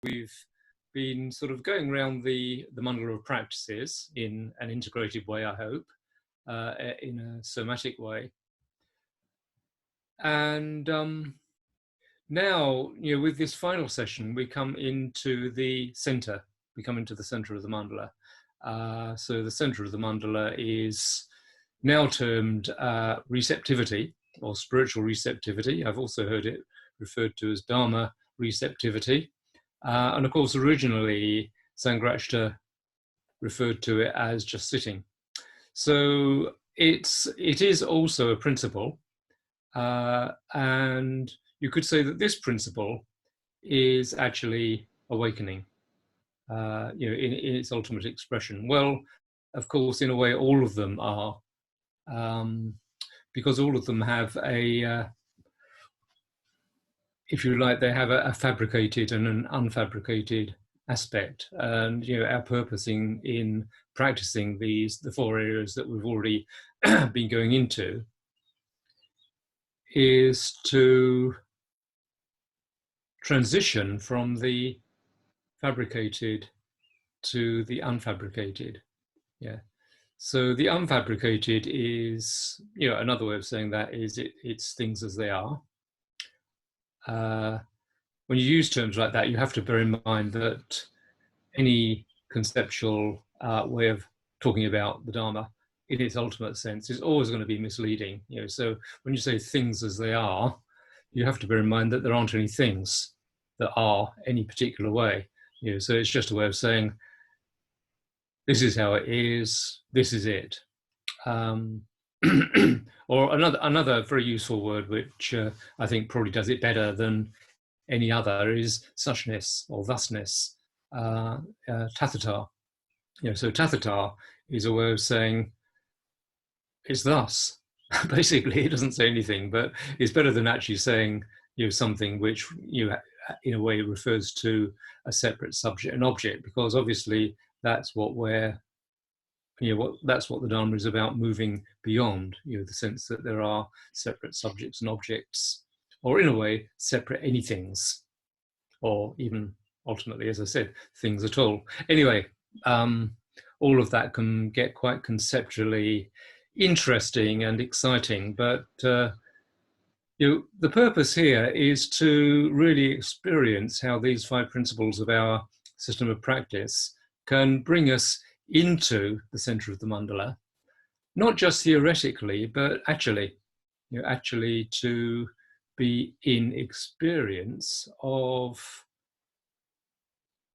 we've been sort of going around the mandala of practices in an integrated way, I hope, in a somatic way. And now, with this final session, we come into the center. We come into the center of the mandala. So the center of the mandala is now termed receptivity, or spiritual receptivity. I've also heard it referred to as Dharma receptivity. And of course, originally, Sangharakshita referred to it as just sitting. So it is also a principle. And you could say that this principle is actually awakening, in its ultimate expression. Well, of course, in a way, all of them are, because all of them have if you like, they have a fabricated and an unfabricated aspect. And our purpose in practicing the four areas that we've already been going into is to transition from the fabricated to the unfabricated. Yeah. So the unfabricated is, another way of saying that is it's things as they are. When you use terms like that, you have to bear in mind that any conceptual way of talking about the Dharma in its ultimate sense is always going to be misleading. So when you say things as they are, you have to bear in mind that there aren't any things that are any particular way. So it's just a way of saying, this is how it is, this is it. Or another very useful word, which I think probably does it better than any other, is suchness or thusness, tathata. So tathata is a way of saying it's thus. Basically, it doesn't say anything, but it's better than actually saying something which in a way refers to a separate subject and object, because obviously that's what that's what the Dharma is about, moving beyond the sense that there are separate subjects and objects, or in a way separate anythings, or even ultimately, as I said, things at all. Anyway, all of that can get quite conceptually interesting and exciting, but the purpose here is to really experience how these 5 principles of our system of practice can bring us into the center of the mandala, not just theoretically, but actually, actually to be in experience of,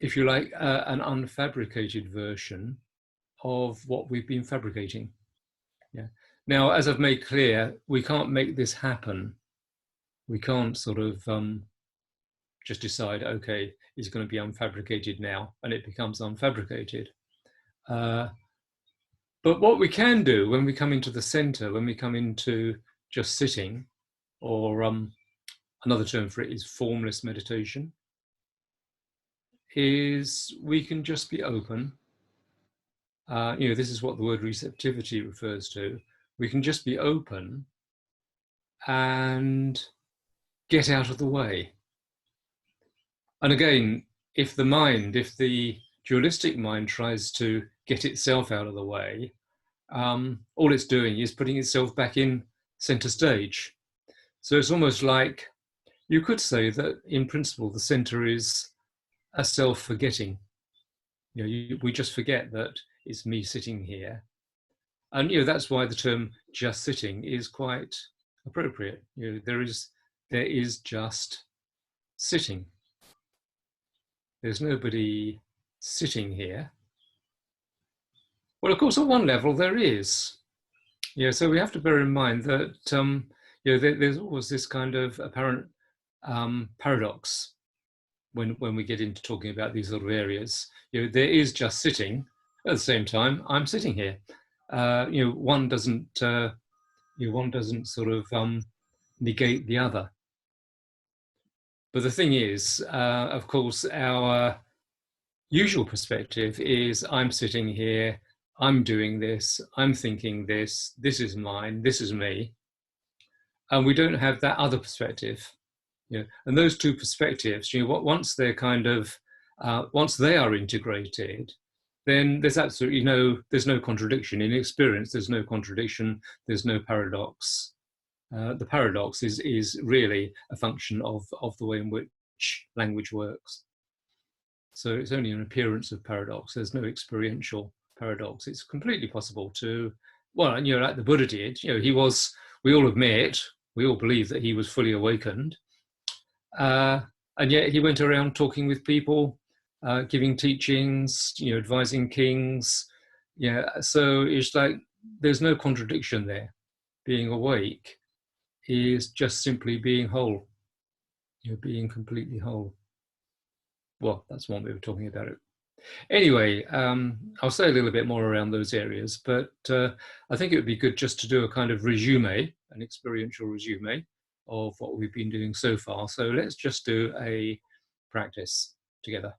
if you like, an unfabricated version of what we've been fabricating. Yeah. Now, as I've made clear, we can't make this happen. We can't sort of just decide, okay, it's going to be unfabricated now, and it becomes unfabricated. But what we can do when we come into the center, when we come into just sitting, or another term for it is formless meditation, is we can just be open. This is what the word receptivity refers to. We can just be open and get out of the way. And again, if the dualistic mind tries to get itself out of the way, all it's doing is putting itself back in center stage. So it's almost like, you could say that in principle, the center is a self-forgetting. We just forget that it's me sitting here. And that's why the term just sitting is quite appropriate. There is just sitting. There's nobody sitting here. Well, of course, at one level there is. So we have to bear in mind that there's always this kind of apparent paradox when we get into talking about these sort of areas. There is just sitting. At the same time, I'm sitting here. One doesn't sort of negate the other. But the thing is, of course, our usual perspective is, I'm sitting here, I'm doing this, I'm thinking this is mine, this is me. And we don't have that other perspective. And those two perspectives, once they're kind of once they are integrated, then there's absolutely there's no contradiction in experience. There's no contradiction. There's no paradox. The paradox is really a function of the way in which language works. So it's only an appearance of paradox. There's no experiential paradox. It's completely possible to, well, and like the Buddha did. He was. We all admit, we all believe that he was fully awakened, and yet he went around talking with people, giving teachings, advising kings. So it's like there's no contradiction there. Being awake is just simply being whole, being completely whole. Well, that's one way of talking about it. Anyway, I'll say a little bit more around those areas, but I think it would be good just to do a kind of resume, an experiential resume of what we've been doing so far. So let's just do a practice together.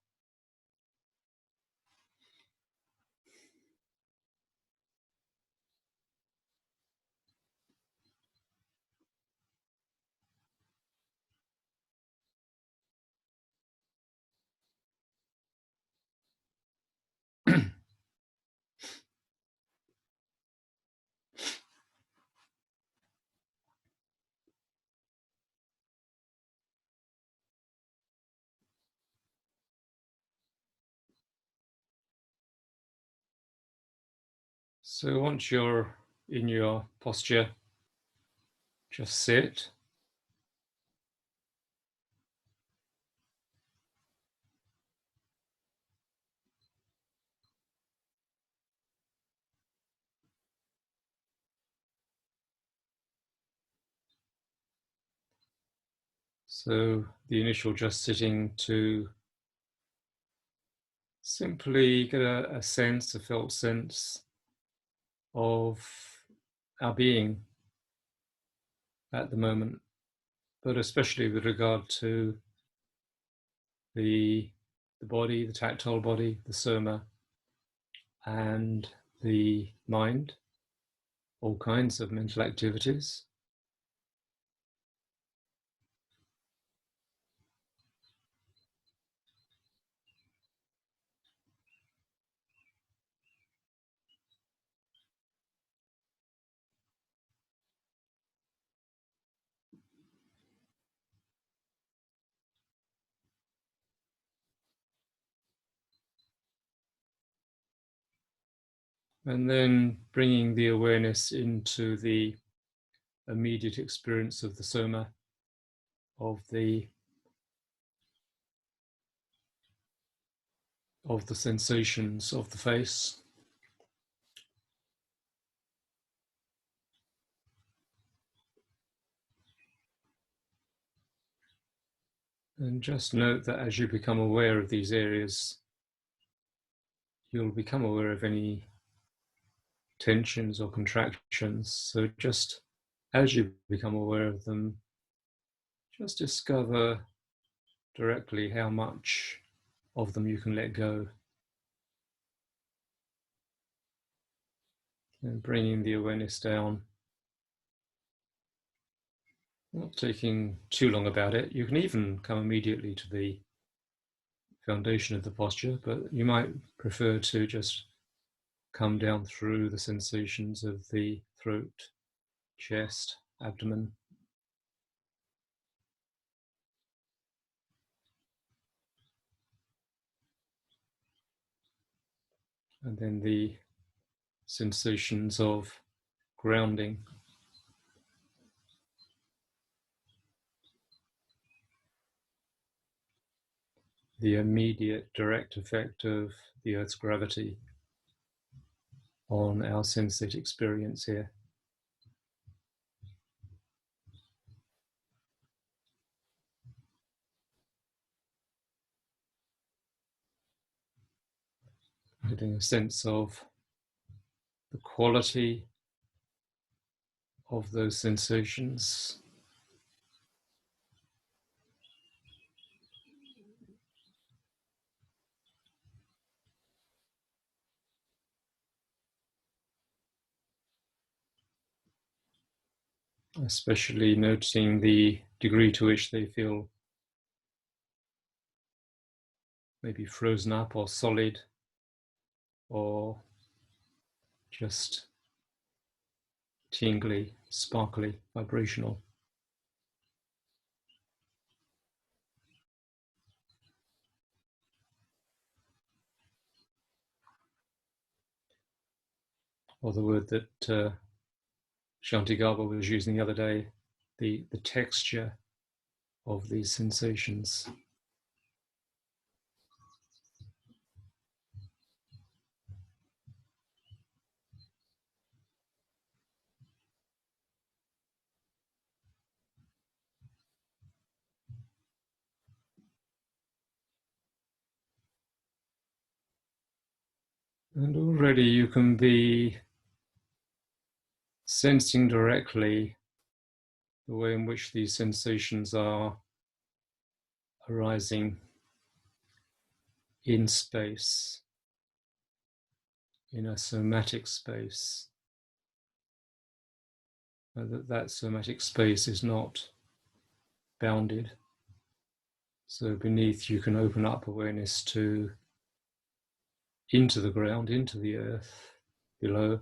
So once you're in your posture, just sit. So the initial just sitting to simply get a sense, a felt sense of our being at the moment, but especially with regard to the body, the tactile body, the soma, and the mind, all kinds of mental activities. And then bringing the awareness into the immediate experience of the soma, of the sensations of the face. And just note that as you become aware of these areas, you'll become aware of any tensions or contractions. So just as you become aware of them, just discover directly how much of them you can let go. And bringing the awareness down. Not taking too long about it. You can even come immediately to the foundation of the posture, but you might prefer to just come down through the sensations of the throat, chest, abdomen. And then the sensations of grounding. The immediate direct effect of the Earth's gravity on our sensate experience here. Getting a sense of the quality of those sensations. Especially noticing the degree to which they feel maybe frozen up or solid or just tingly, sparkly, vibrational. Or the word that Shanti Garba was using the other day, the texture of these sensations. And already you can be sensing directly the way in which these sensations are arising in space, in a somatic space. That somatic space is not bounded. So beneath you can open up awareness to into the ground, into the earth below.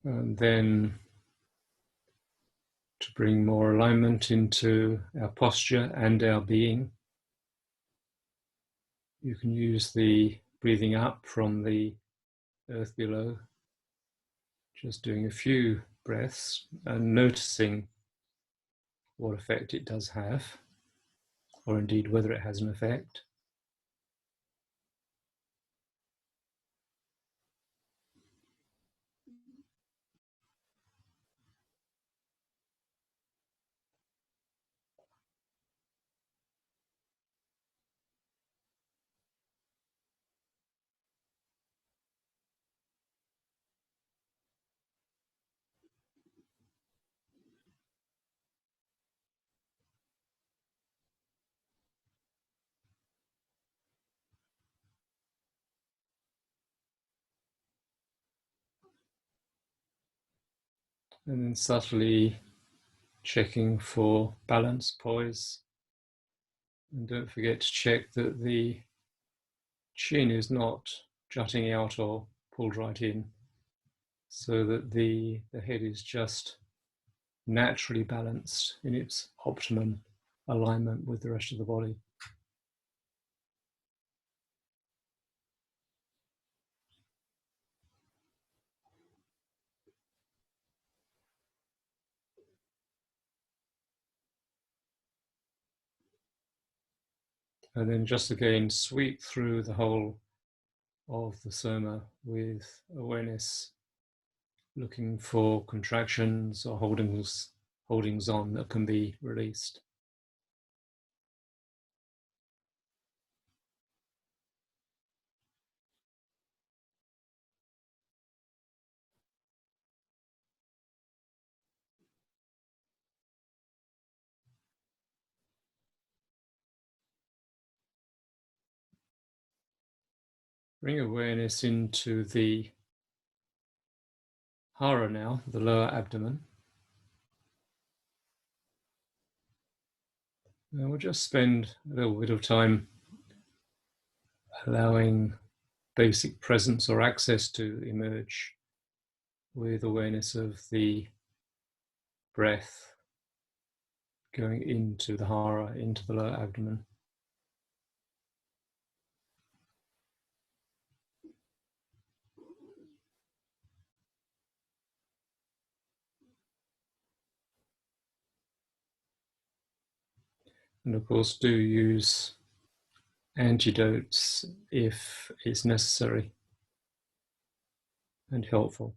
And then to bring more alignment into our posture and our being, you can use the breathing up from the earth below, just doing a few breaths and noticing what effect it does have, or indeed whether it has an effect. And then subtly checking for balance, poise. And don't forget to check that the chin is not jutting out or pulled right in, so that the head is just naturally balanced in its optimum alignment with the rest of the body. And then just again sweep through the whole of the soma with awareness, looking for contractions or holdings on that can be released. Bring awareness into the hara now, the lower abdomen. And we'll just spend a little bit of time allowing basic presence or access to emerge with awareness of the breath going into the hara, into the lower abdomen. And of course, do use antidotes if it's necessary and helpful.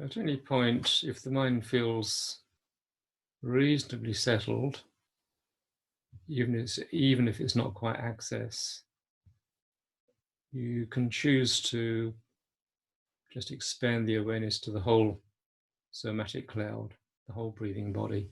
At any point, if the mind feels reasonably settled, even if it's not quite access, you can choose to just expand the awareness to the whole somatic cloud, the whole breathing body.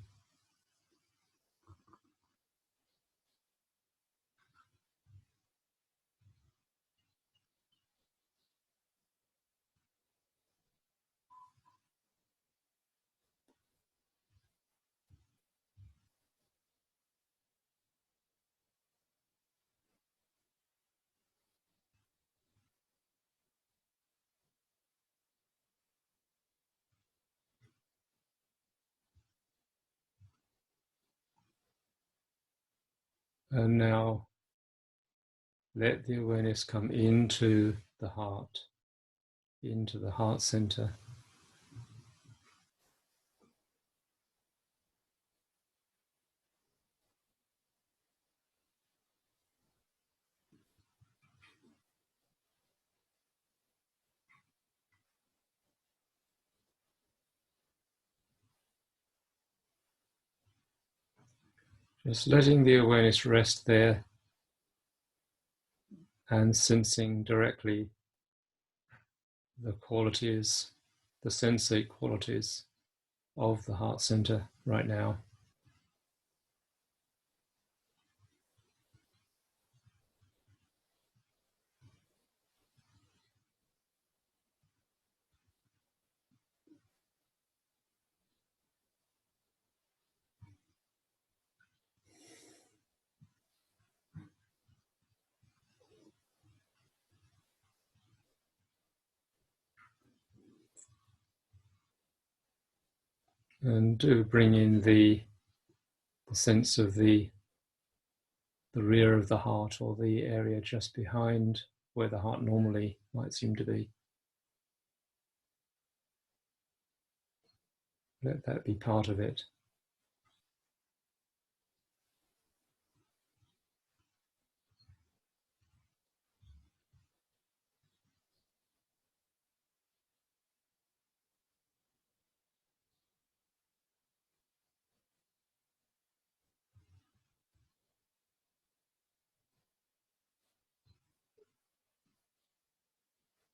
And now let the awareness come into the heart center. Just letting the awareness rest there and sensing directly the qualities, the sensate qualities of the heart center right now. And do bring in the sense of the rear of the heart, or the area just behind where the heart normally might seem to be. Let that be part of it.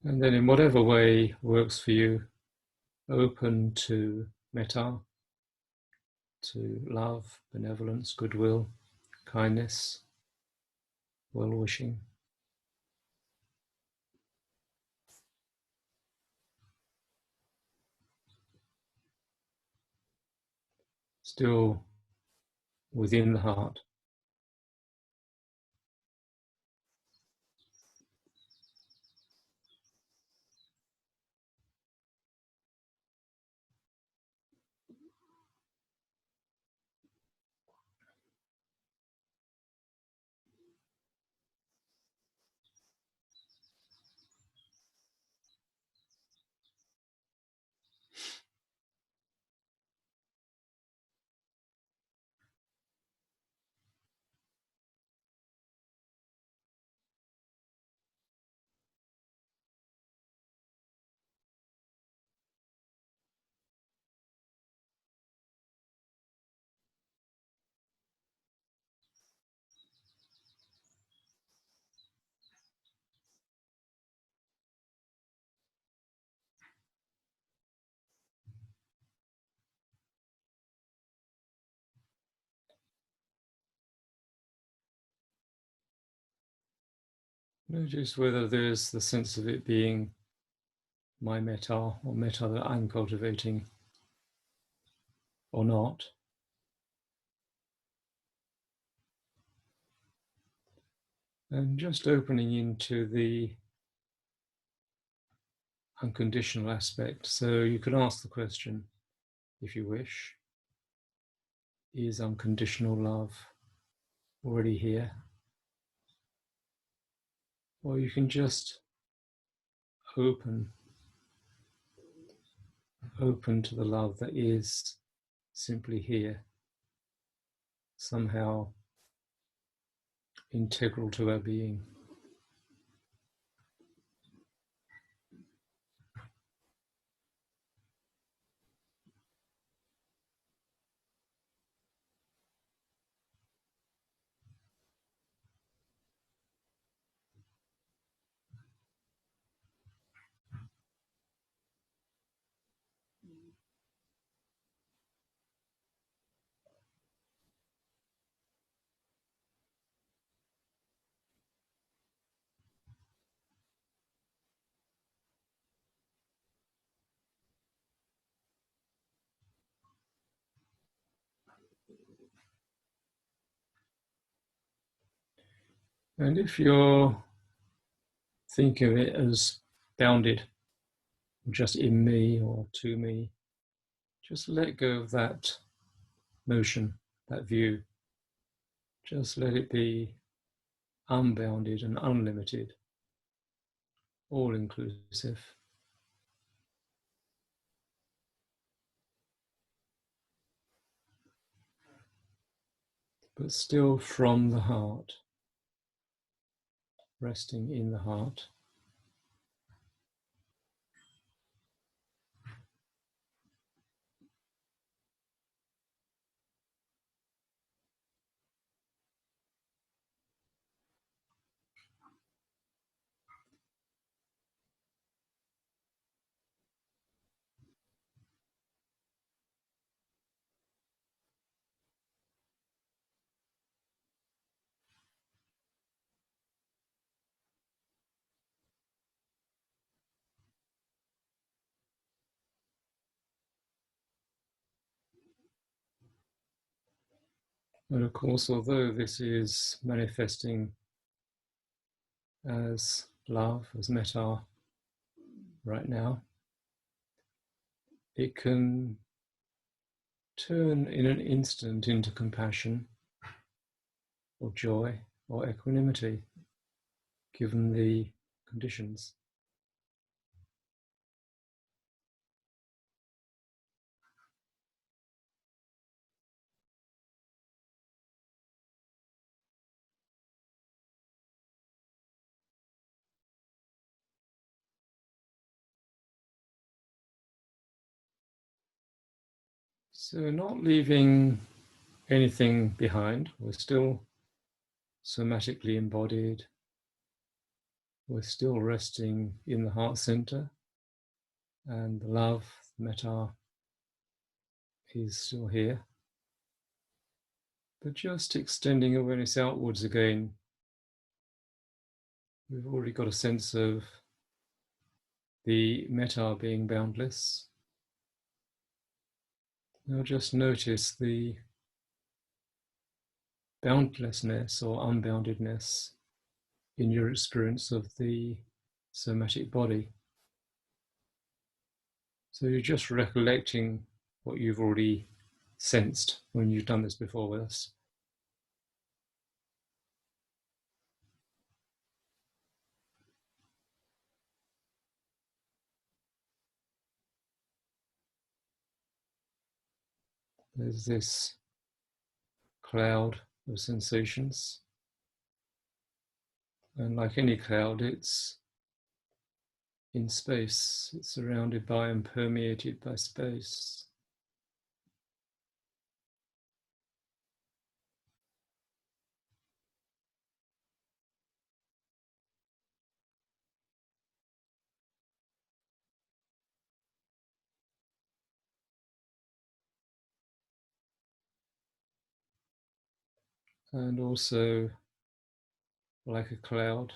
And then in whatever way works for you, open to metta, to love, benevolence, goodwill, kindness, well-wishing. Still within the heart. Notice whether there's the sense of it being my metta, or metta that I'm cultivating, or not. And just opening into the unconditional aspect. So you could ask the question, if you wish, is unconditional love already here? Or you can just open to the love that is simply here, somehow integral to our being. And if you're thinking of it as bounded, just in me or to me, just let go of that notion, that view. Just let it be unbounded and unlimited, all inclusive. But still from the heart, resting in the heart. And of course, although this is manifesting as love, as metta right now, it can turn in an instant into compassion or joy or equanimity, given the conditions. So not leaving anything behind, we're still somatically embodied, we're still resting in the heart center, and the love, metta, is still here. But just extending awareness outwards again, we've already got a sense of the metta being boundless. Now just notice the boundlessness or unboundedness in your experience of the somatic body. So you're just recollecting what you've already sensed when you've done this before with us. There's this cloud of sensations, and like any cloud, it's in space, it's surrounded by and permeated by space. And also, like a cloud,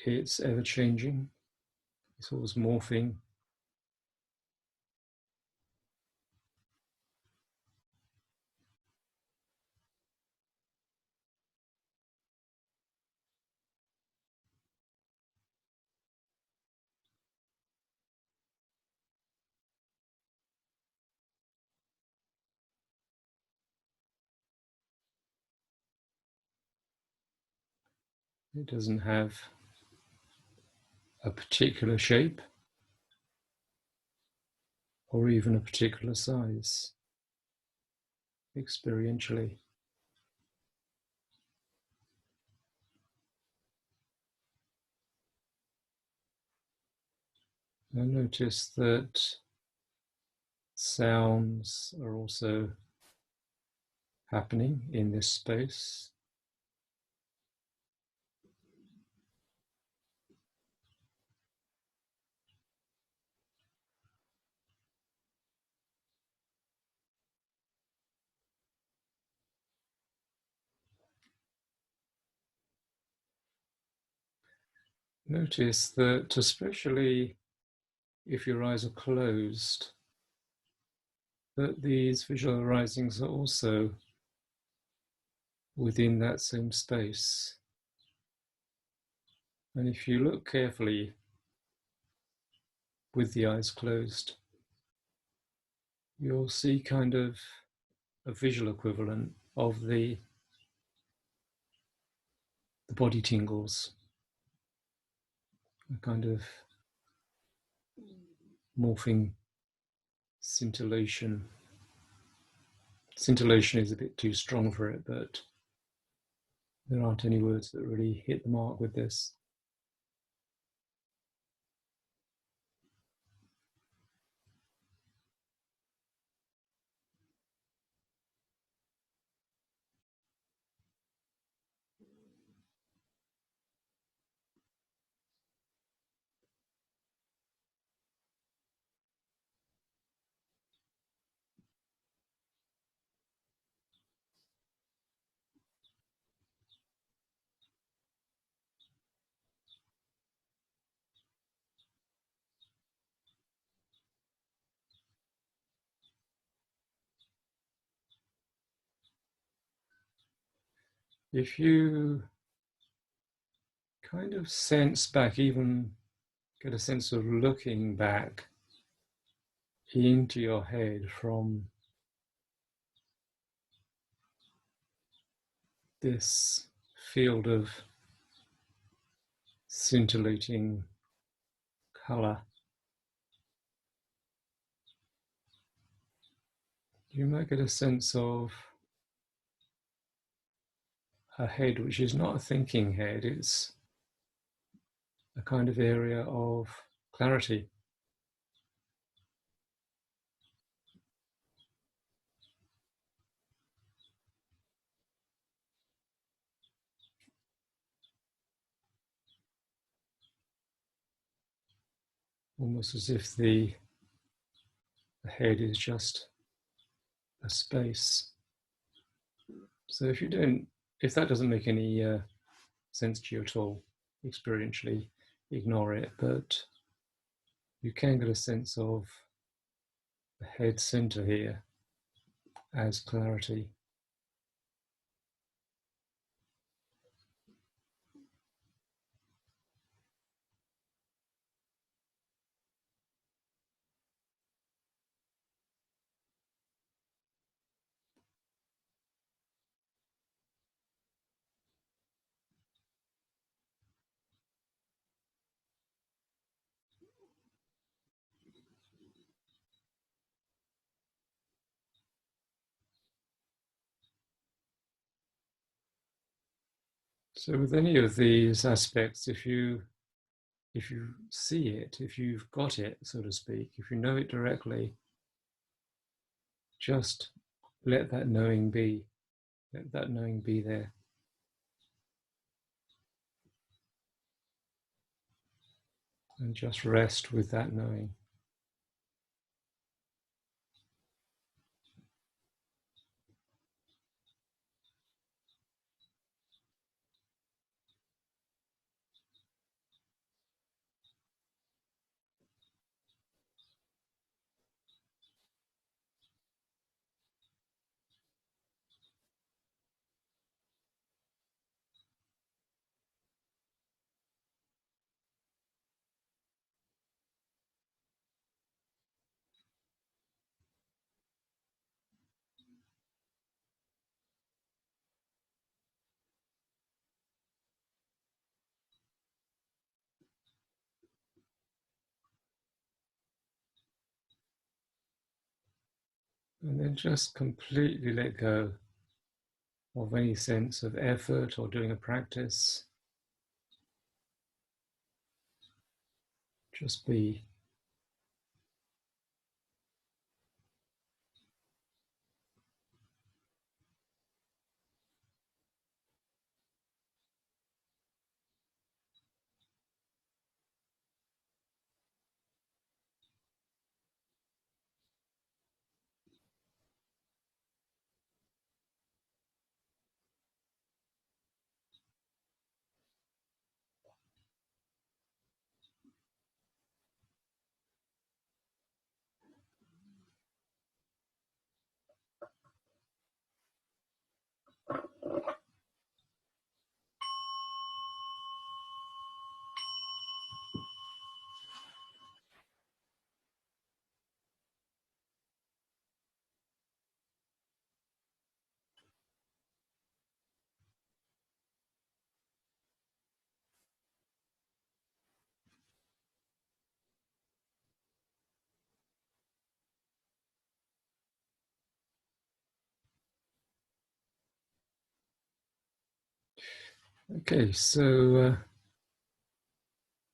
it's ever changing, it's always morphing. It doesn't have a particular shape or even a particular size, experientially. And notice that sounds are also happening in this space. Notice that, especially if your eyes are closed, that these visual arisings are also within that same space. And if you look carefully with the eyes closed, you'll see kind of a visual equivalent of the body tingles, a kind of morphing scintillation. Scintillation is a bit too strong for it, but there aren't any words that really hit the mark with this. If you kind of sense back, even get a sense of looking back into your head from this field of scintillating color, you might get a sense of a head which is not a thinking head, it's a kind of area of clarity. Almost as if the head is just a space. So if that doesn't make any sense to you at all, experientially, ignore it, but you can get a sense of the head center here as clarity. So with any of these aspects, if you see it, if you've got it, so to speak, if you know it directly, just let that knowing be. Let that knowing be there. And just rest with that knowing. And then just completely let go of any sense of effort or doing a practice. Just be. Okay, so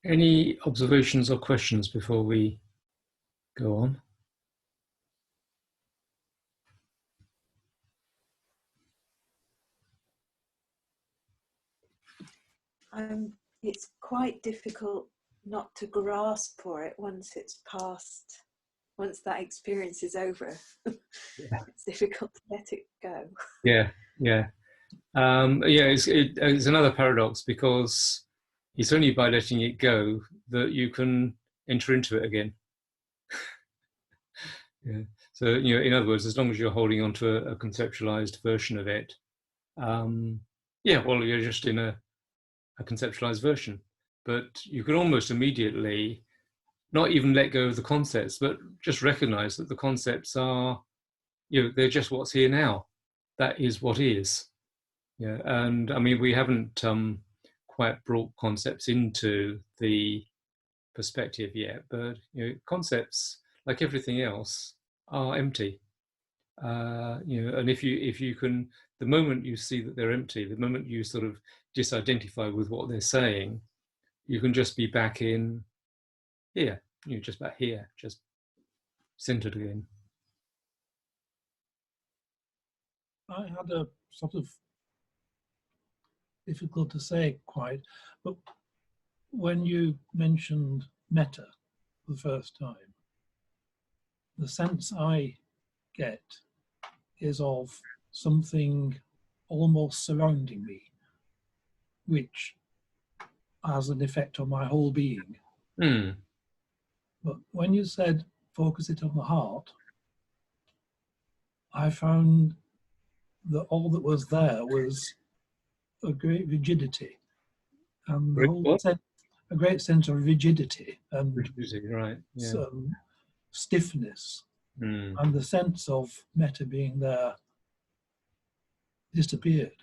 any observations or questions before we go on? It's quite difficult not to grasp for it once it's past, once that experience is over. Yeah, It's difficult to let it go. yeah, yeah. It's another paradox because it's only by letting it go that you can enter into it again. Yeah. So, in other words, as long as you're holding on to a conceptualized version of it, yeah, well, you're just in a conceptualized version. But you can almost immediately not even let go of the concepts, but just recognize that the concepts are, they're just what's here now. That is what is. Yeah, and I mean, we haven't quite brought concepts into the perspective yet, but concepts, like everything else, are empty. And if you can, the moment you see that they're empty, the moment you sort of disidentify with what they're saying, you can just be back in here. Just back here, just centered again. I had a sort of, difficult to say quite, but when you mentioned metta for the first time, the sense I get is of something almost surrounding me, which has an effect on my whole being. Mm. But when you said focus it on the heart, I found that all that was there was a great rigidity, and the whole What? sense, a great sense of rigidity and Rigidity, right? Yeah. some stiffness, Mm. and the sense of metta being there disappeared.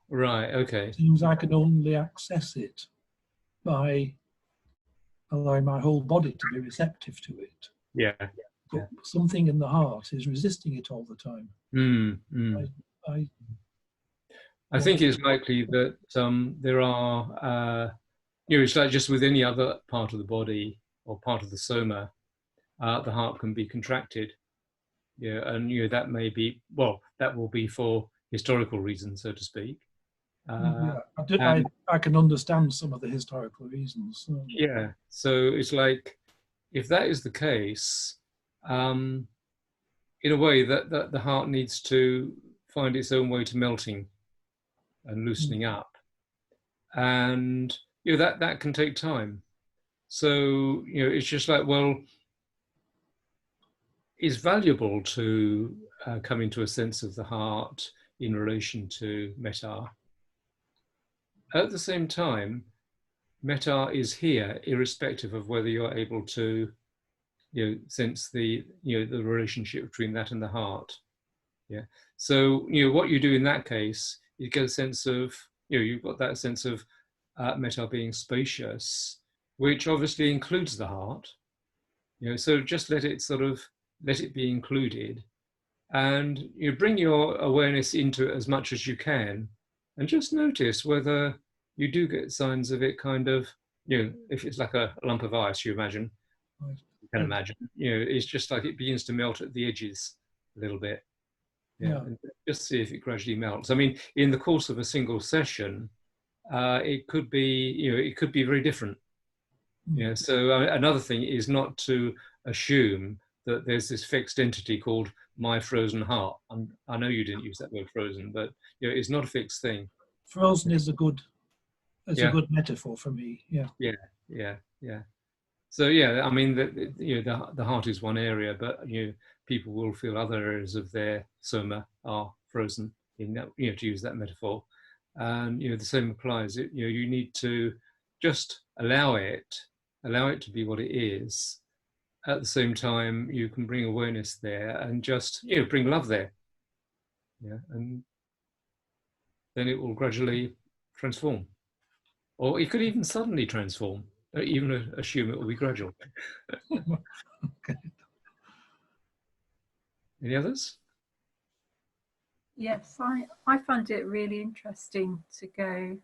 Right. Okay. It seems I can only access it by allowing my whole body to be receptive to it. Yeah. But Yeah. something in the heart is resisting it all the time. Mm. Mm. I think it's likely that there are, it's like just with any other part of the body or part of the soma, the heart can be contracted. Yeah, and that may be, well, that will be for historical reasons, so to speak. Yeah, And I can understand some of the historical reasons. yeah, so it's like if that is the case, um, in a way that the heart needs to find its own way to melting and loosening up, and that can take time. So it's just like, well, it's valuable to come into a sense of the heart in relation to metta. At the same time, metta is here irrespective of whether you're able to sense the the relationship between that and the heart. Yeah. So what you do in that case, you get a sense of you've got that sense of metta being spacious, which obviously includes the heart. So just let it be included, and you bring your awareness into it as much as you can, and just notice whether you do get signs of it kind of, if it's like a lump of ice, you can imagine, it's just like it begins to melt at the edges a little bit. Yeah. And just see if it gradually melts. I mean, in the course of a single session, it could be very different. So another thing is not to assume that there's this fixed entity called my frozen heart. I know you didn't use that word frozen, but it's not a fixed thing. Frozen is a good Yeah. metaphor for me. Yeah. Yeah. So I mean, the heart is one area, but people will feel other areas of their soma are frozen. In that, to use that metaphor, and the same applies. You need to just allow it to be what it is. At the same time, you can bring awareness there and just bring love there. Yeah, and then it will gradually transform, or it could even suddenly transform. Even assume it will be gradual. Okay. Any others? Yes, I find it really interesting to go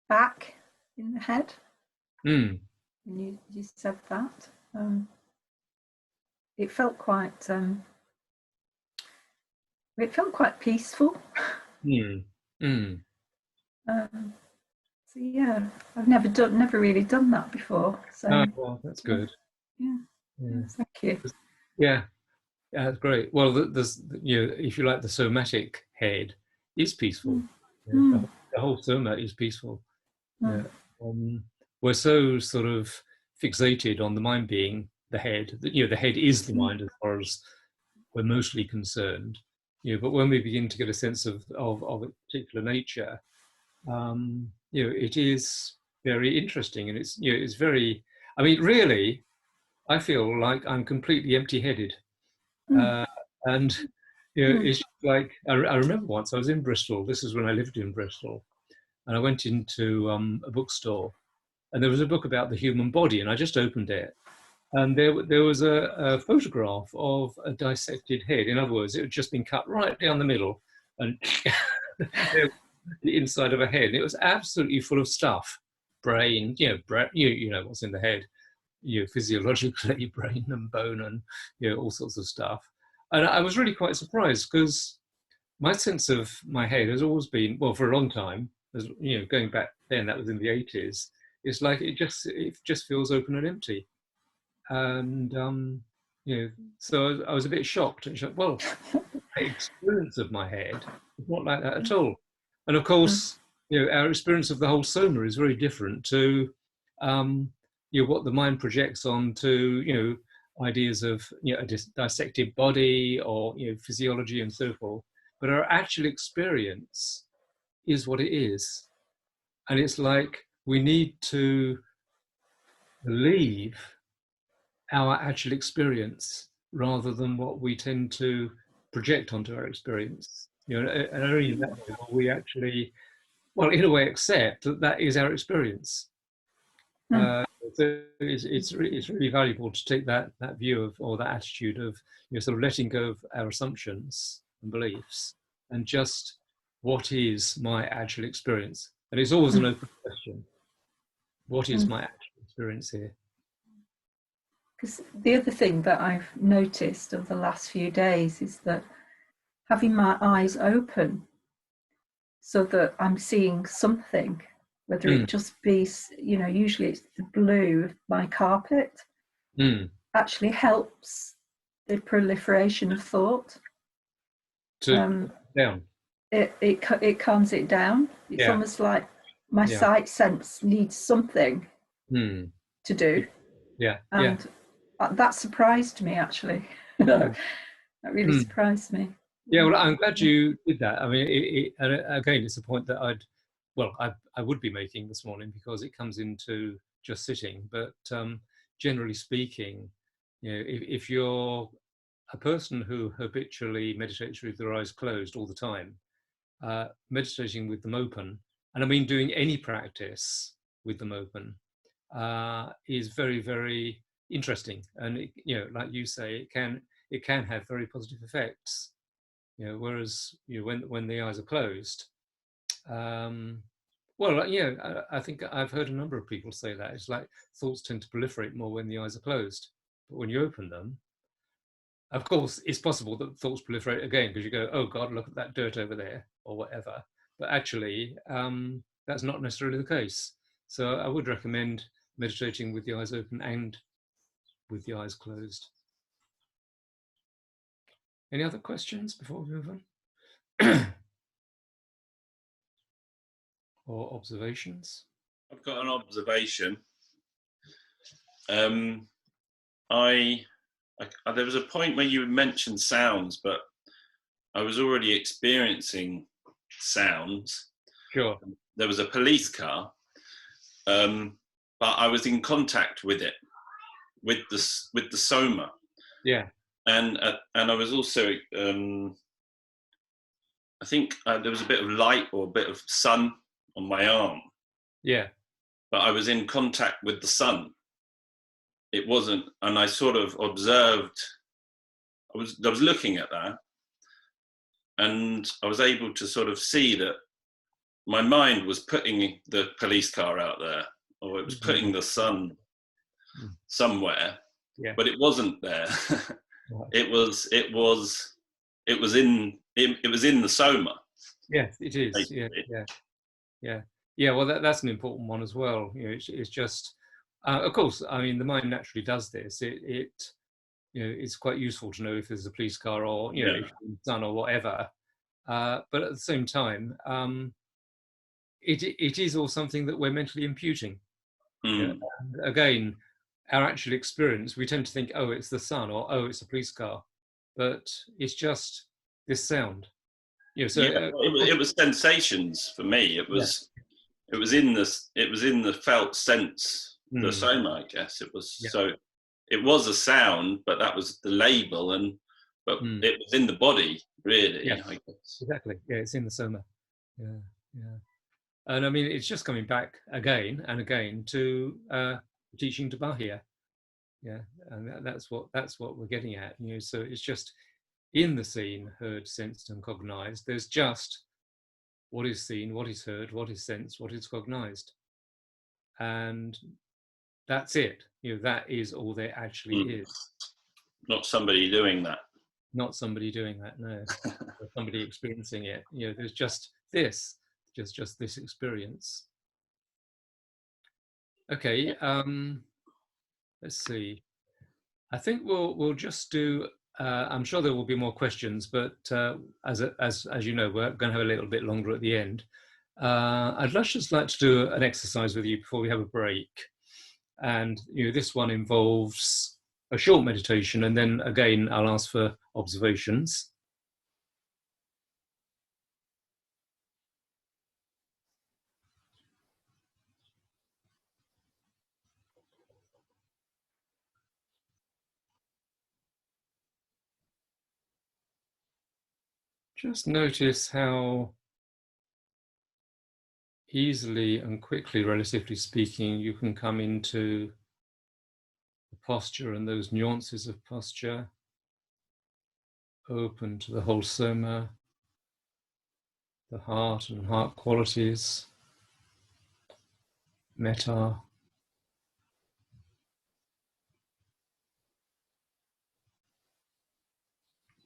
back in the head. Mm. And you said that. It felt quite peaceful. Mm. Mm. So yeah, I've never really done that before. So Oh, well, that's good. yeah, Yeah. thank you. Yeah, that's great. Well, there's, if you like, the somatic head is peaceful. Mm. The whole soma is peaceful. Mm. We're so sort of fixated on the mind being the head. That the head is the mind as far as we're mostly concerned. But when we begin to get a sense of a particular nature, it is very interesting, and it's very. I mean, really, I feel like I'm completely empty-headed, and it's like I remember once I was in Bristol. This is when I lived in Bristol, and I went into a bookstore, and there was a book about the human body, and I just opened it, and there was a photograph of a dissected head. In other words, it had just been cut right down the middle, and the inside of a head. It was absolutely full of stuff, brain, you know what's in the head, physiologically, brain and bone, and all sorts of stuff. And I was really quite surprised, because my sense of my head has always been, well, for a long time, as going back then, that was in the 80s. It's like it just feels open and empty, and so I was a bit shocked. And well, the experience of my head is not like that at all. And of course, our experience of the whole soma is very different to what the mind projects onto ideas of a dissected body, or physiology and so forth. But our actual experience is what it is, and it's like we need to believe our actual experience rather than what we tend to project onto our experience. And only that way will we actually, well, in a way, accept that that is our experience. So it's really valuable to take that view of, or that attitude of sort of letting go of our assumptions and beliefs, and just what is my actual experience. And it's always an open question. What is my actual experience here? Because the other thing that I've noticed over the last few days is that having my eyes open so that I'm seeing something, whether it just be, usually it's the blue of my carpet, actually helps the proliferation of thought. Down. It calms it down. It's almost like my sight sense needs something to do. And that surprised me, actually. That really surprised me. Yeah, well, I'm glad you did that. I mean, and again, it's a point that I would be making this morning, because it comes into just sitting. But generally speaking, if you're a person who habitually meditates with their eyes closed all the time, meditating with them open, and I mean doing any practice with them open, is very, very interesting. And like you say, it can have very positive effects. Whereas when the eyes are closed, well, I think I've heard a number of people say that it's like thoughts tend to proliferate more when the eyes are closed, but when you open them, of course, it's possible that thoughts proliferate again, because you go, oh God, look at that dirt over there, or whatever. But actually, that's not necessarily the case. So I would recommend meditating with the eyes open and with the eyes closed. Any other questions before we move on? Or observations? I've got an observation. There was a point where you mentioned sounds, but I was already experiencing sounds. Sure. There was a police car, but I was in contact with it, with the soma. Yeah. And I was also, I think there was a bit of light or a bit of sun on my arm. Yeah. But I was in contact with the sun. It wasn't, and I sort of observed, I was looking at that, and I was able to sort of see that my mind was putting the police car out there, or it was putting the sun somewhere, but it wasn't there. It was in the soma. Yes, it is. Yeah. Well, that's an important one as well. You know, it's just, of course, I mean, the mind naturally does this. It you know, it's quite useful to know if there's a police car, or you know, if you're in the sun or whatever. But at the same time, it is all something that we're mentally imputing. You know, and again, our actual experience, we tend to think, oh, it's the sun, or oh, it's a police car, but it's just this sound. You know, so it was sensations for me. It was in the felt sense, the soma, I guess. It was so it was a sound, but that was the label, but it was in the body, really. Yeah, I guess. Exactly. Yeah, it's in the soma. Yeah. And I mean, it's just coming back again and again to teaching to Bahia. Yeah, and that's what we're getting at. You know, so it's just in the seen, heard, sensed, and cognized. There's just what is seen, what is heard, what is sensed, what is cognized, and that's it. You know, that is all there actually is. Not somebody doing that. Not somebody doing that. No, somebody experiencing it. You know, there's just this. Just this experience. Okay, let's see. I think we'll just do. I'm sure there will be more questions, but as you know, we're going to have a little bit longer at the end. I'd just like to do an exercise with you before we have a break, and you know, this one involves a short meditation, and then again I'll ask for observations. Just notice how easily and quickly, relatively speaking, you can come into the posture and those nuances of posture, open to the whole soma, the heart and heart qualities, metta,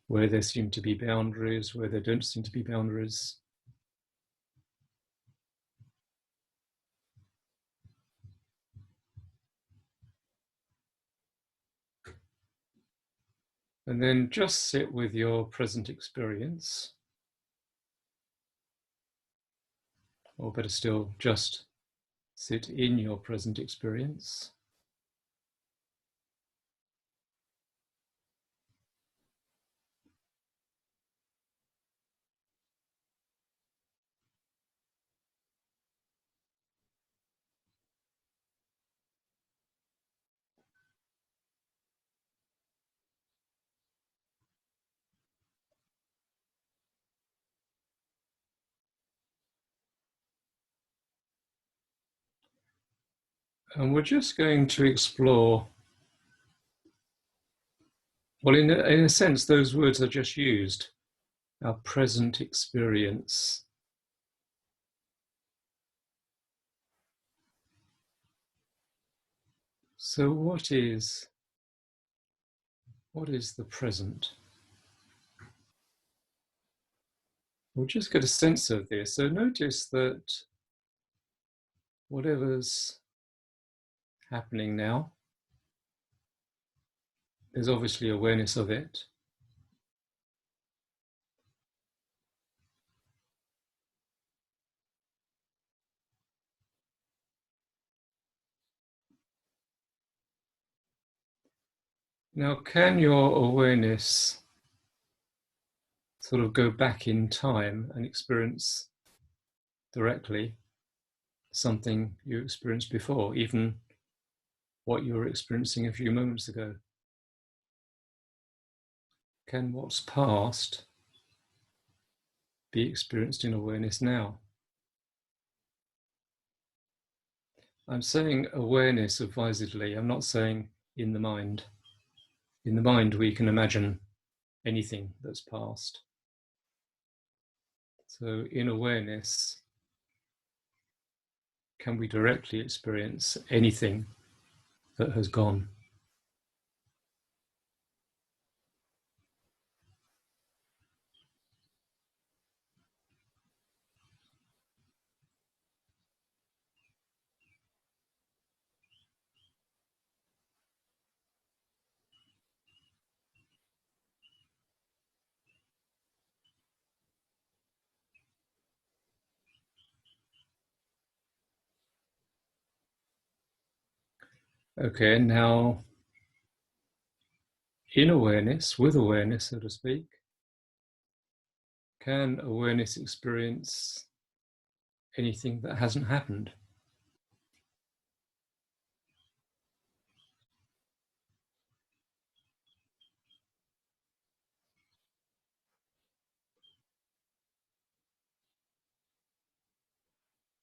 where there seem to be boundaries, where there don't seem to be boundaries. And then just sit with your present experience, or better still, just sit in your present experience. And we're just going to explore, well, in a sense, those words are just used, our present experience. So what is the present? We'll just get a sense of this. So notice that whatever's happening now, there's obviously awareness of it. Now, can your awareness sort of go back in time and experience directly something you experienced before, even what you were experiencing a few moments ago? Can what's past be experienced in awareness now? I'm saying awareness advisedly. I'm not saying in the mind. In the mind, we can imagine anything that's past. So in awareness, can we directly experience anything that has gone? Okay, now in awareness, with awareness, so to speak, can awareness experience anything that hasn't happened?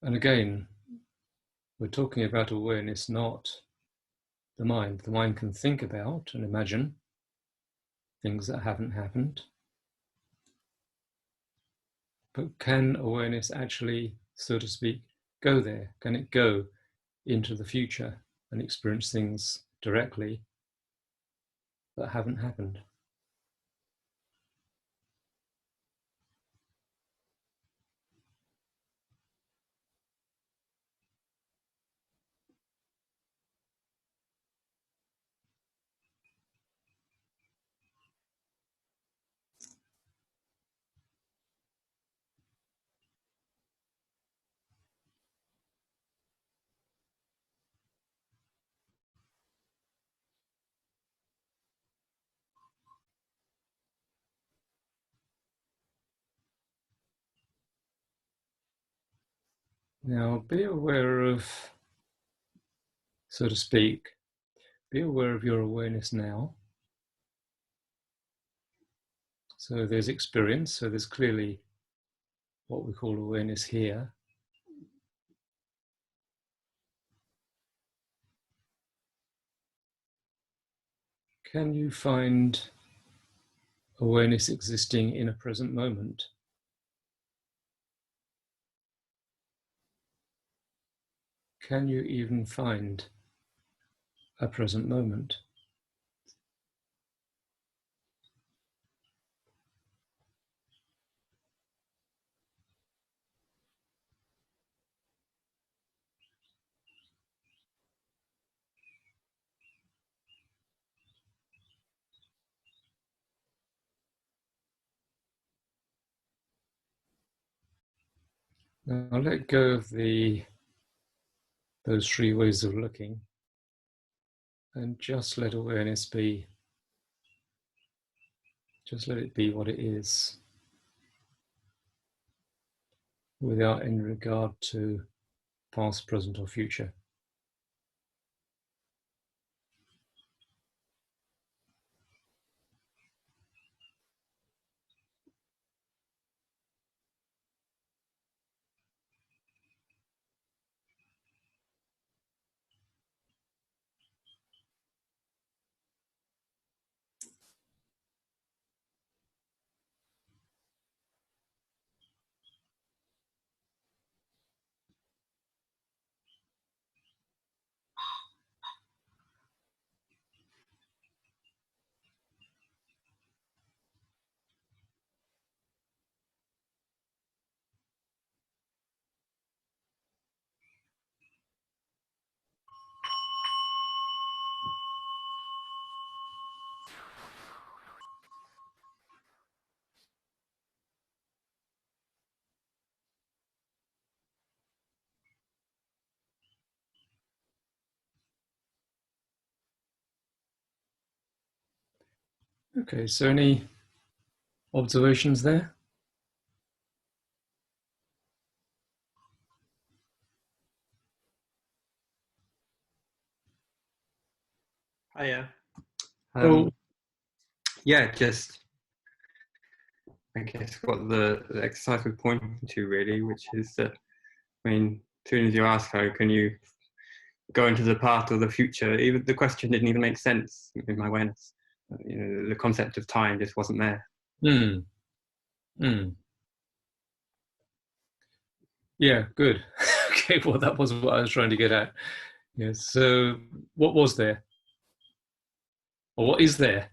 And again, we're talking about awareness, not the mind. The mind can think about and imagine things that haven't happened. But can awareness actually, so to speak, go there? Can it go into the future and experience things directly that haven't happened? Now, be aware of, so to speak, be aware of your awareness now. So there's experience, so there's clearly what we call awareness here. Can you find awareness existing in a present moment? Can you even find a present moment? Now let go of those three ways of looking and just let awareness be. Just let it be what it is, without any regard to past, present, or future. Okay, so any observations there? Hiya. Oh, Yeah, just I guess what the exercise was pointing to really, which is that, I mean, as soon as you ask how can you go into the past or the future, even the question didn't even make sense in my awareness. You know, the concept of time just wasn't there. Yeah, good. okay, well, that was what I was trying to get at. Yeah, so what was there? Or what is there?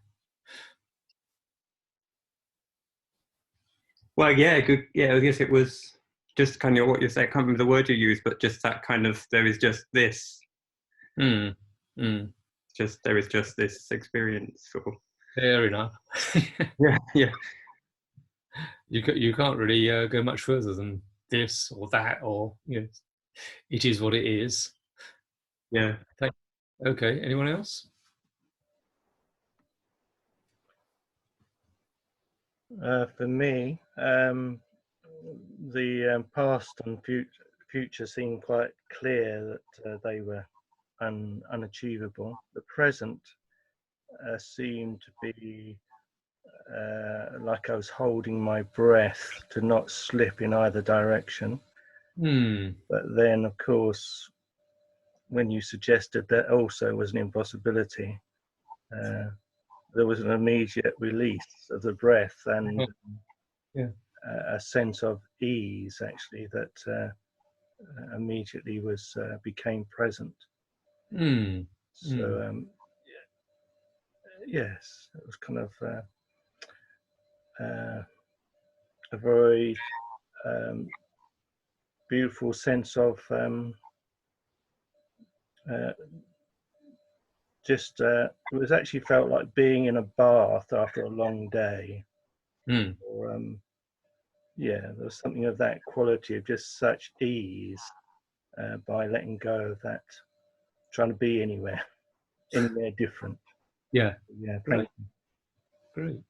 Well, yeah, good. Yeah, I guess it was just kind of what you said. I can't remember the word you used, but just that kind of, there is just this. Mm. Mm. Just there is just this experience. Sort of. Fair enough. Yeah, yeah. You can't really go much further than this or that, or it is what it is. Yeah. Okay. Anyone else? For me, the past and future seemed quite clear that they were unachievable. The present seemed to be like I was holding my breath to not slip in either direction. But then, of course, when you suggested that also was an impossibility, there was an immediate release of the breath and a sense of ease, actually, that immediately became present. So yes, it was kind of a very beautiful sense of it was actually felt like being in a bath after a long day. Or, there was something of that quality of just such ease by letting go of that, trying to be anywhere different. Yeah. Thank you. Great.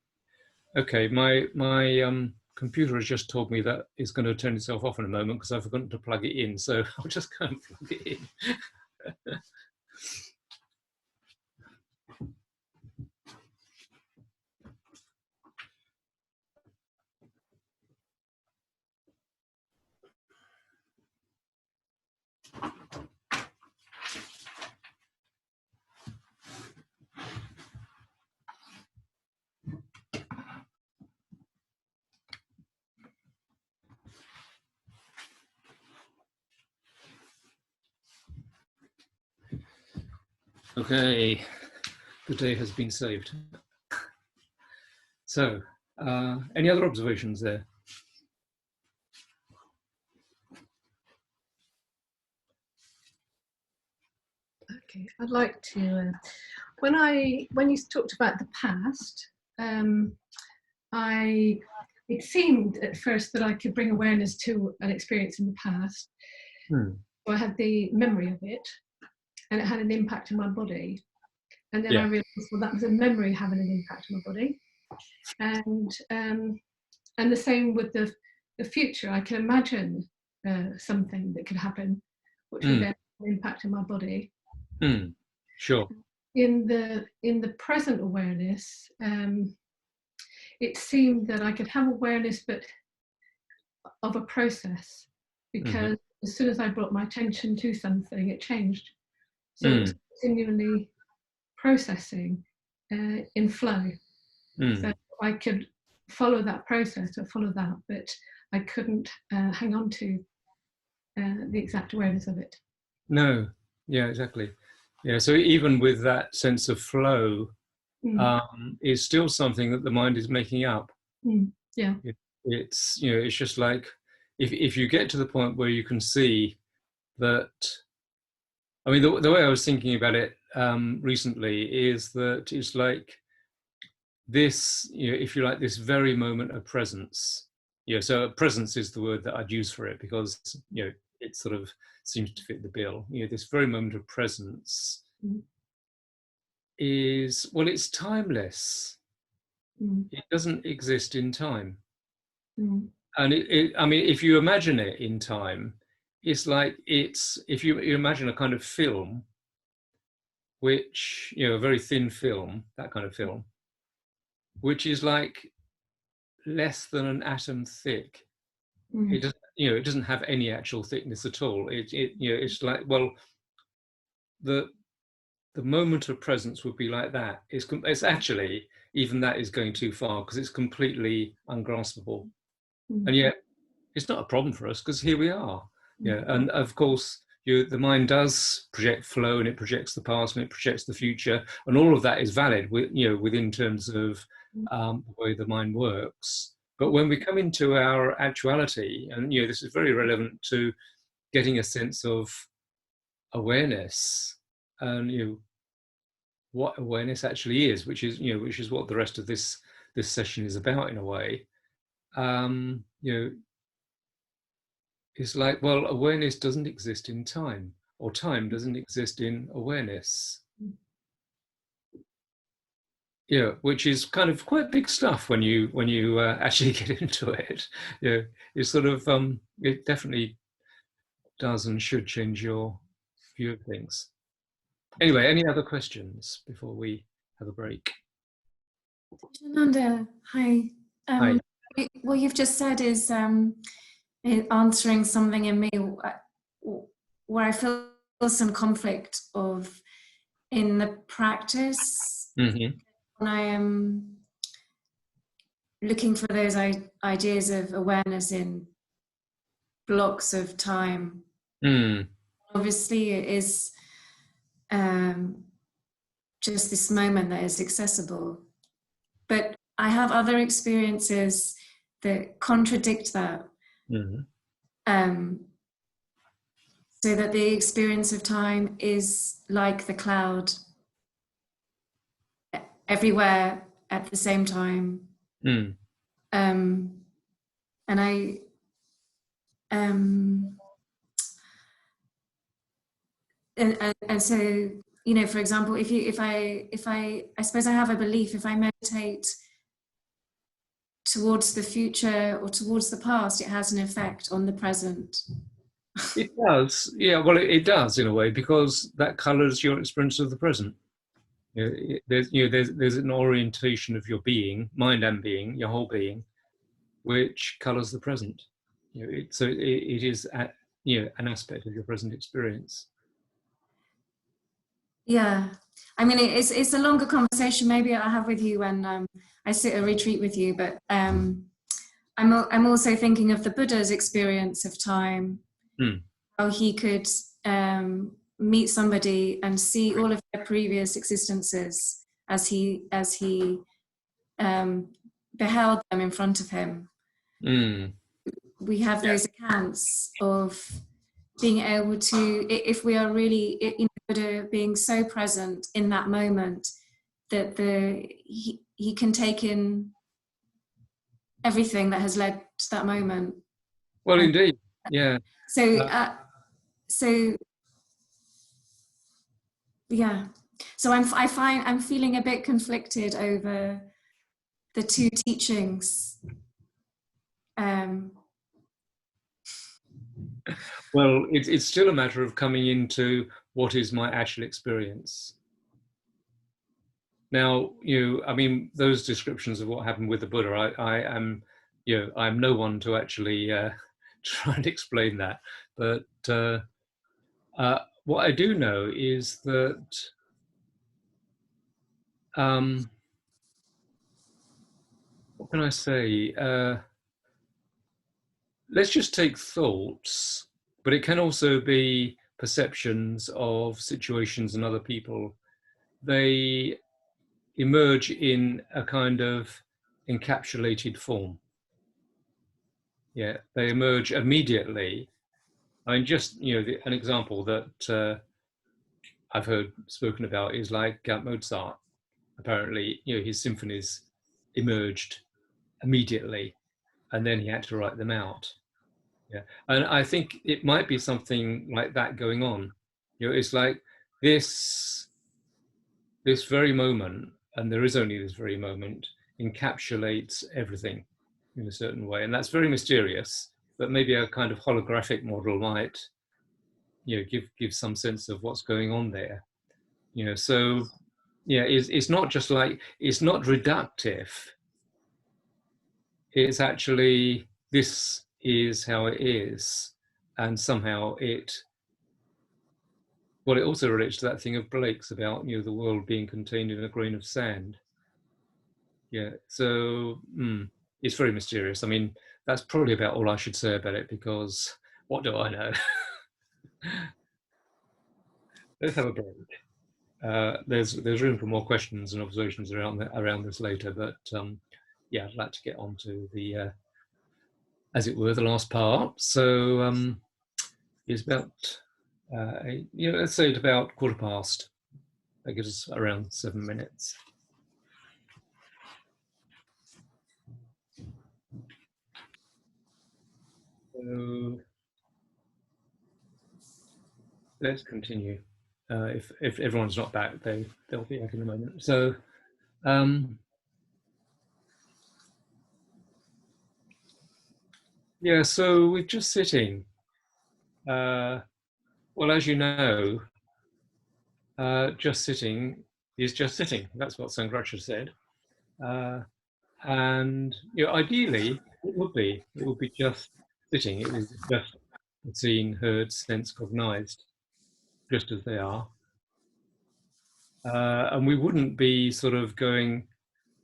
Okay, my computer has just told me that it's going to turn itself off in a moment because I've forgotten to plug it in. So I'll just go and plug it in. Okay, the day has been saved. So, any other observations there? Okay, I'd like to. When you talked about the past, it seemed at first that I could bring awareness to an experience in the past. So I had the memory of it, and it had an impact on my body. And then I realized, well, that was a memory having an impact on my body. And the same with the future. I can imagine something that could happen, which would then have an impact on my body. Sure. In the present awareness, it seemed that I could have awareness, but of a process, because as soon as I brought my attention to something, it changed. So it was continually processing in flow. So I could follow that process or follow that, but I couldn't hang on to the exact awareness of it. No, yeah, exactly. Yeah, so even with that sense of flow, is still something that the mind is making up. Yeah. It's it's just like if you get to the point where you can see that. I mean, the way I was thinking about it recently is that it's like this, if you like, this very moment of presence. So presence is the word that I'd use for it because it sort of seems to fit the bill. This very moment of presence is, well, it's timeless. It doesn't exist in time. And I mean, if you imagine it in time, it's like if you imagine a kind of film, which, a very thin film, that kind of film, which is like less than an atom thick. It doesn't, it doesn't have any actual thickness at all. It's like, well, the moment of presence would be like that. It's actually, even that is going too far because it's completely ungraspable. And yet it's not a problem for us because here we are. Yeah, and of course, the mind does project flow, and it projects the past, and it projects the future, and all of that is valid, within terms of the way the mind works. But when we come into our actuality, and this is very relevant to getting a sense of awareness, and what awareness actually is, which is what the rest of this session is about in a way. It's like, well, awareness doesn't exist in time, or time doesn't exist in awareness. Yeah, which is kind of quite big stuff when you actually get into it. It's sort of it definitely does and should change your view of things. Anyway, any other questions before we have a break? Tejananda, hi. Hi. What you've just said is answering something in me where I feel some conflict of in the practice. Mm-hmm. When I am looking for those ideas of awareness in blocks of time. Obviously it is just this moment that is accessible, but I have other experiences that contradict that. So that the experience of time is like the cloud, everywhere at the same time. And I and so, for example, if I suppose I have a belief, if I meditate towards the future or towards the past, it has an effect on the present. It does, yeah. Well, it does in a way, because that colours your experience of the present. There's an orientation of your being, mind and being, your whole being, which colours the present. So it is an aspect of your present experience. Yeah, I mean, it's a longer conversation maybe I'll have with you when I sit a retreat with you. But I'm also thinking of the Buddha's experience of time, how he could meet somebody and see all of their previous existences as he beheld them in front of him. We have those accounts of being able to, if we are really Buddha being so present in that moment that he can take in everything that has led to that moment. Well, indeed, yeah. So yeah. So I'm feeling a bit conflicted over the two teachings. Well, it's still a matter of coming into what is my actual experience. Now, I mean, those descriptions of what happened with the Buddha, I am, I'm no one to actually try and explain that. But what I do know is that what can I say? Let's just take thoughts, but it can also be perceptions of situations and other people. They emerge in a kind of encapsulated form. Yeah, they emerge immediately. I mean, just, an example that I've heard spoken about is like Mozart. Apparently, his symphonies emerged immediately, and then he had to write them out. Yeah, and I think it might be something like that going on. It's like this very moment, and there is only this very moment, encapsulates everything in a certain way, and that's very mysterious. But maybe a kind of holographic model might, give some sense of what's going on there. So yeah, it's not just like, it's not reductive. It's actually, this is how it is, and somehow it also relates to that thing of Blake's about, the world being contained in a grain of sand. Yeah, so it's very mysterious. I mean, that's probably about all I should say about it, because what do I know? Let's have a break. There's room for more questions and observations around this later, but yeah, I'd like to get on to the, as it were, the last part. So it's about, let's say it's about 15:15. That gives us around 7 minutes. So let's continue. If everyone's not back, they'll be back in a moment. So yeah, so we're just sitting. Well, as you know, just sitting is just sitting. That's what Sangharakshita said. And ideally, it would be just sitting. It was just seen, heard, sensed, cognized, just as they are. And we wouldn't be sort of going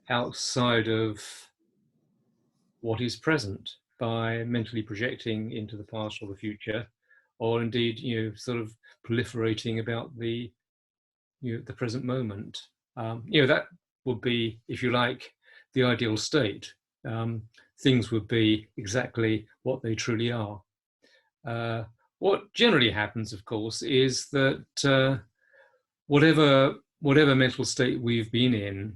outside of what is present by mentally projecting into the past or the future, or indeed, sort of proliferating about the present moment. That would be, if you like, the ideal state. Things would be exactly what they truly are. What generally happens, of course, is that whatever mental state we've been in,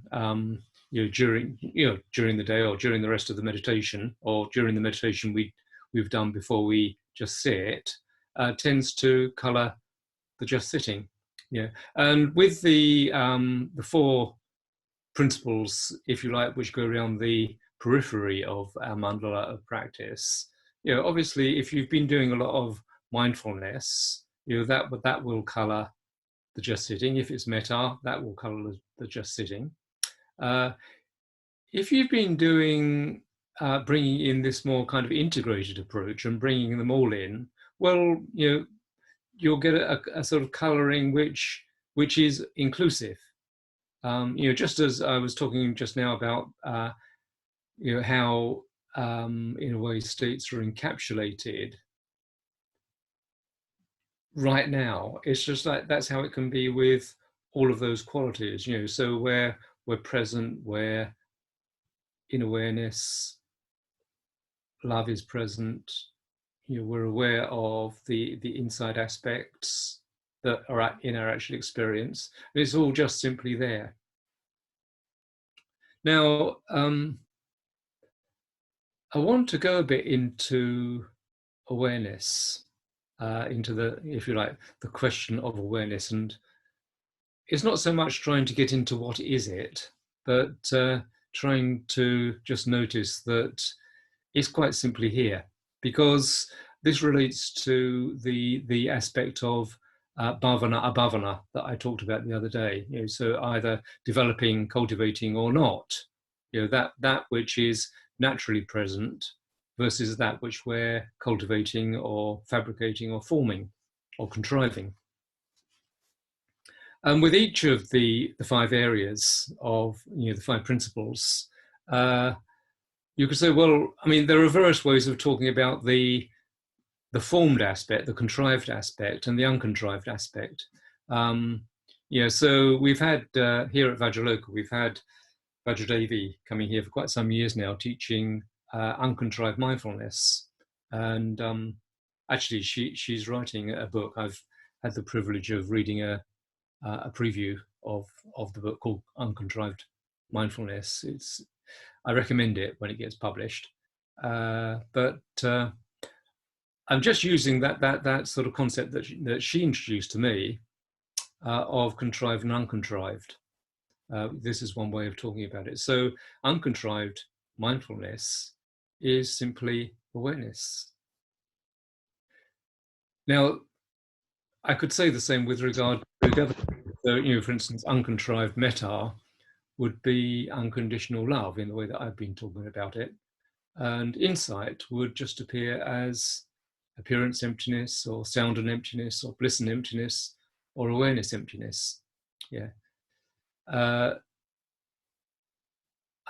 during the day, or during the rest of the meditation, or during the meditation we've done before we just sit, tends to colour the just sitting. Yeah, and with the 4 principles, if you like, which go around the periphery of our mandala of practice, obviously, if you've been doing a lot of mindfulness, that will colour the just sitting. If it's metta, that will colour the just sitting. If you've been doing bringing in this more kind of integrated approach and bringing them all in, well, you'll get a sort of colouring which is inclusive. Just as I was talking just now about how in a way states are encapsulated right now. It's just like that's how it can be with all of those qualities. So where we're present, where in awareness, love is present. We're aware of the inside aspects that are in our actual experience. And it's all just simply there. Now, I want to go a bit into awareness, into the, if you like, the question of awareness. And it's not so much trying to get into what is it, but trying to just notice that it's quite simply here, because this relates to the aspect of bhavana, abhavana that I talked about the other day. So either developing, cultivating, or not. That which is naturally present versus that which we're cultivating or fabricating or forming or contriving. And with each of the 5 areas of the 5 principles, you could say, well, I mean, there are various ways of talking about the formed aspect, the contrived aspect, and the uncontrived aspect. So we've had here at Vajraloka, we've had Vajradevi coming here for quite some years now, teaching uncontrived mindfulness. And actually, she's writing a book. I've had the privilege of reading a preview of the book called Uncontrived Mindfulness. I recommend it when it gets published. But I'm just using that sort of concept that she introduced to me of contrived and uncontrived. This is one way of talking about it. So uncontrived mindfulness is simply awareness. Now, I could say the same with regard to the other. So, for instance, uncontrived metta would be unconditional love in the way that I've been talking about it. And insight would just appear as appearance emptiness, or sound and emptiness, or bliss and emptiness, or awareness emptiness. Yeah.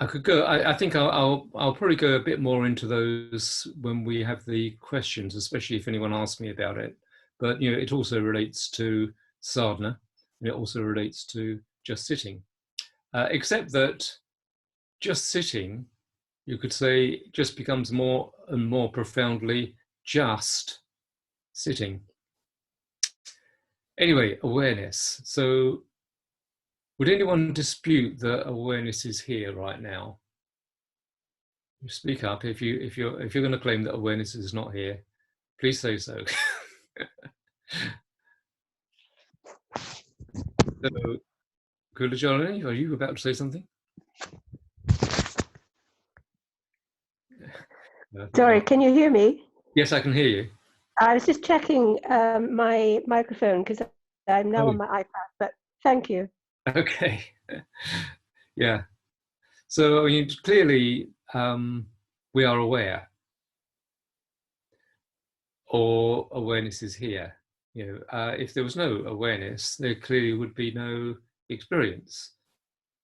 I could go. I think I'll probably go a bit more into those when we have the questions, especially if anyone asks me about it. But it also relates to sadhana, and it also relates to just sitting. Except that just sitting, you could say, just becomes more and more profoundly just sitting. Anyway, awareness. So, would anyone dispute that awareness is here right now? You speak up if you're going to claim that awareness is not here. Please say so. So, Kulajalani, are you about to say something? Sorry, can you hear me? Yes, I can hear you. I was just checking my microphone because I'm now on my iPad, but thank you. Okay. Yeah. So, I mean, clearly we are aware, or awareness is here. If there was no awareness, there clearly would be no experience.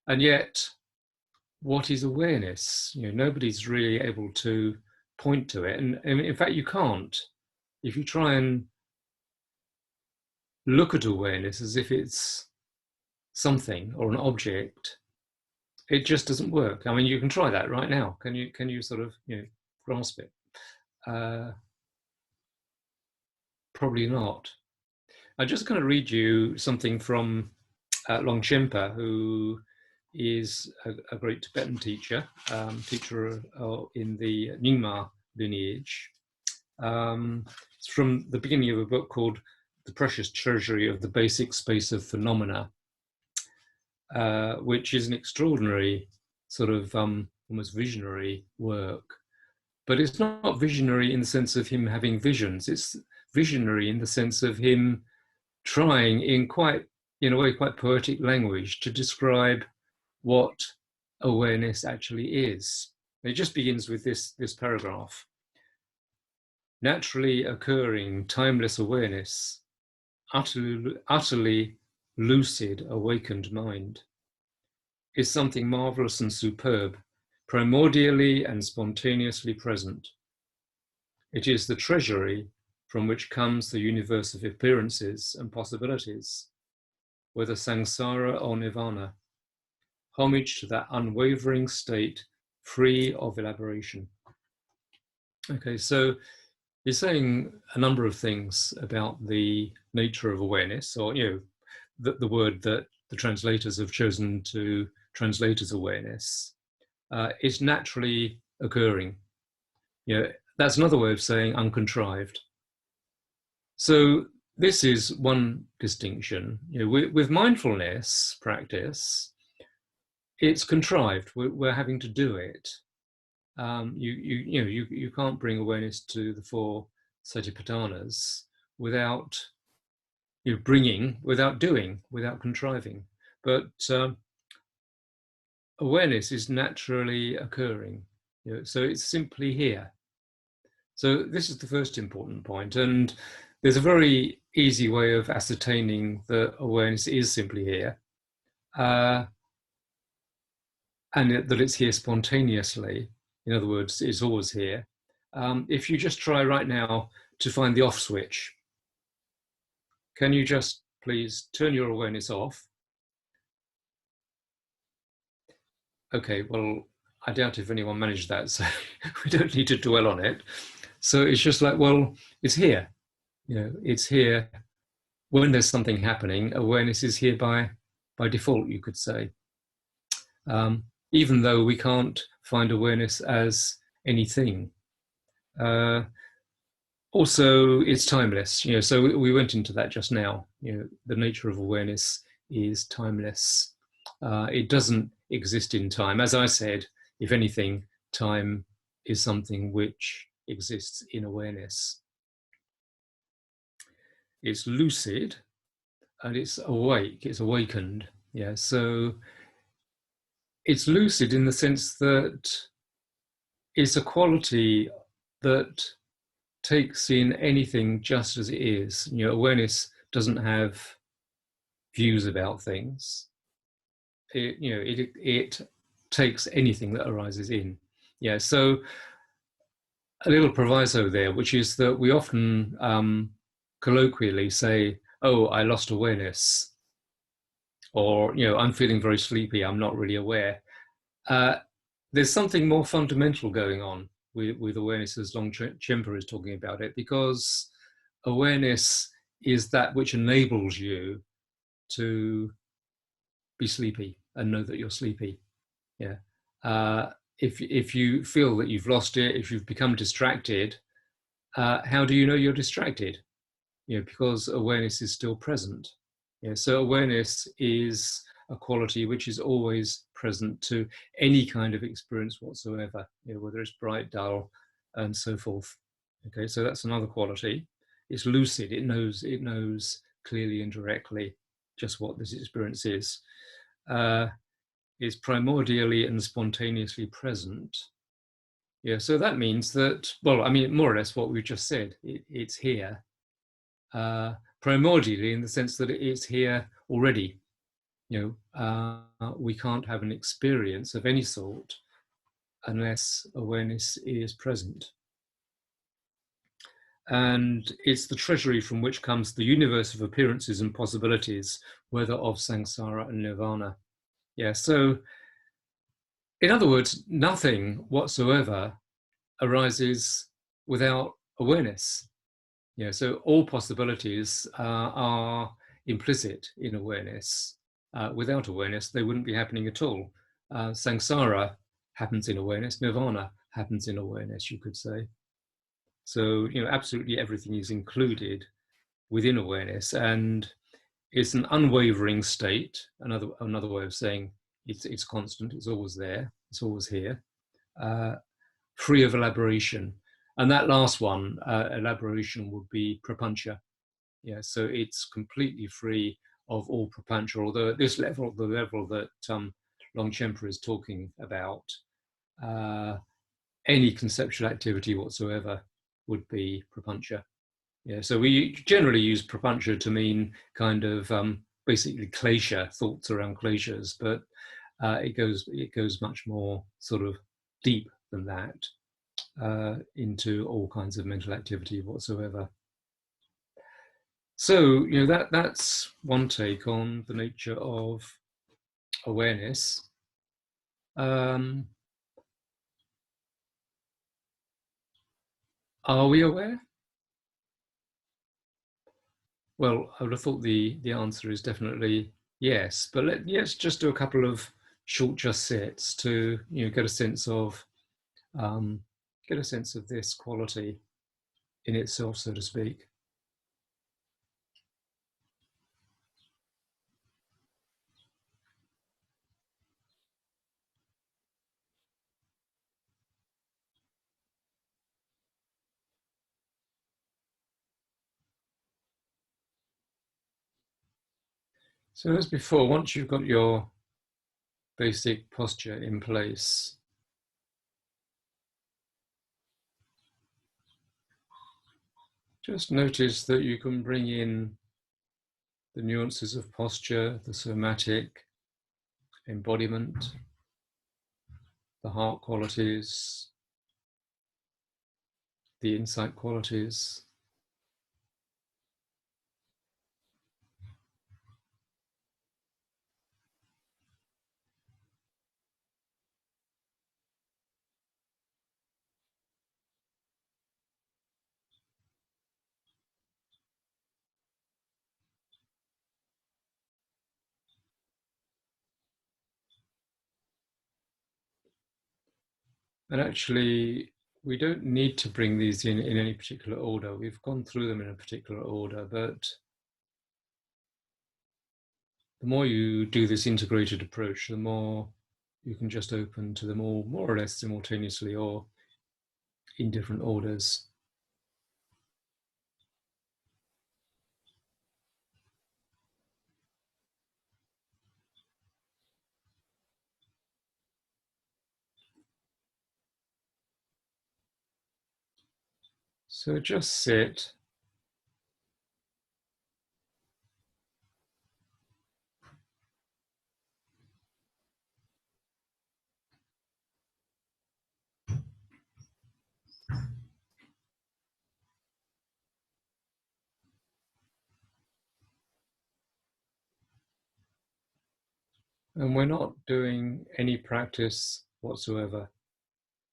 And yet, what is awareness? Nobody's really able to point to it. And in fact, you can't. If you try and look at awareness as if it's something or an object, it just doesn't work. I mean, you can try that right now. Can you sort of grasp it? Probably not. I'm just going to read you something from Longchenpa, who is a great Tibetan teacher, teacher in the Nyingma lineage. It's from the beginning of a book called The Precious Treasury of the Basic Space of Phenomena, which is an extraordinary sort of almost visionary work. But it's not visionary in the sense of him having visions. It's visionary in the sense of him trying in a way quite poetic language to describe what awareness actually is. It just begins with this paragraph. Naturally occurring timeless awareness, utterly lucid awakened mind, is something marvelous and superb, primordially and spontaneously present. It is the treasury from which comes the universe of appearances and possibilities, whether samsara or nirvana. Homage to that unwavering state, free of elaboration. Okay, so he's saying a number of things about the nature of awareness, or the word that the translators have chosen to translate as awareness is naturally occurring. That's another way of saying uncontrived. So this is one distinction. With mindfulness practice, it's contrived. We're having to do it. You can't bring awareness to the four satipatthanas without bringing, without doing, without contriving. But awareness is naturally occurring. So it's simply here. So this is the first important point. And there's a very easy way of ascertaining that awareness is simply here. And that it's here spontaneously. In other words, it's always here. If you just try right now to find the off switch, can you just please turn your awareness off? Okay, well, I doubt if anyone managed that, so we don't need to dwell on it. So it's just like, well, it's here. It's here. When there's something happening, awareness is here by default, you could say. Even though we can't find awareness as anything. Also, it's timeless. So we went into that just now. The nature of awareness is timeless. It doesn't exist in time. As I said, if anything, time is something which exists in awareness. It's lucid and it's awake, it's awakened. Yeah, so it's lucid in the sense that it's a quality that takes in anything just as it is. Awareness doesn't have views about things. It takes anything that arises in. Yeah, so a little proviso there, which is that we often colloquially say, oh, I lost awareness, or, you know, I'm feeling very sleepy, I'm not really aware. There's something more fundamental going on with awareness, as Longchenpa is talking about it, because awareness is that which enables you to be sleepy and know that you're sleepy. Yeah. If you feel that you've lost it, if you've become distracted, how do you know you're distracted? You know, because awareness is still present. Yeah. So awareness is a quality which is always present to any kind of experience whatsoever, you know, whether it's bright, dull, and so forth. Okay, so that's another quality. It's lucid. It knows clearly and directly just what this experience is. It's primordially and spontaneously present. Yeah, so that means that, well, I mean, more or less what we've just said. It's here, primordially, in the sense that it's here already. You know, we can't have an experience of any sort unless awareness is present. And it's the treasury from which comes the universe of appearances and possibilities, whether of samsara and nirvana. Yeah, so in other words, nothing whatsoever arises without awareness. Yeah, so all possibilities are implicit in awareness. Without awareness, they wouldn't be happening at all. Samsara happens in awareness, nirvana happens in awareness, you could say. So, you know, absolutely everything is included within awareness, and it's an unwavering state. Another way of saying it's constant, it's always there, it's always here, free of elaboration. And that last one, elaboration, would be prapancha. Yeah, so it's completely free of all prapancha, although at this level, the level that Longchenpa is talking about, any conceptual activity whatsoever would be prapancha. Yeah, so we generally use prapancha to mean kind of basically klesha, thoughts around kleshas, but it goes much more sort of deep than that, into all kinds of mental activity whatsoever. So, you know, that's one take on the nature of awareness. Are we aware? Well, I would have thought the answer is definitely yes, but let's just do a couple of short just sits to, you know, get a sense of this quality in itself, so to speak. So as before, once you've got your basic posture in place, just notice that you can bring in the nuances of posture, the somatic embodiment, the heart qualities, the insight qualities. And actually, we don't need to bring these in any particular order. We've gone through them in a particular order, but the more you do this integrated approach, the more you can just open to them all more or less simultaneously or in different orders. So just sit. And we're not doing any practice whatsoever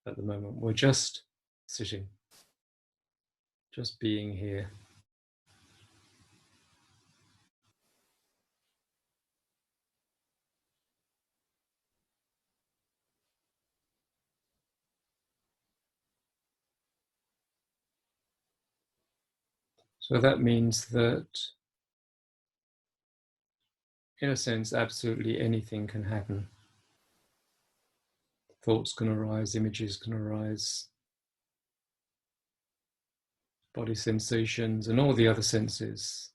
at the moment. We're just sitting, just being here. So that means that, in a sense, absolutely anything can happen. Thoughts can arise, images can arise, body sensations, and all the other senses.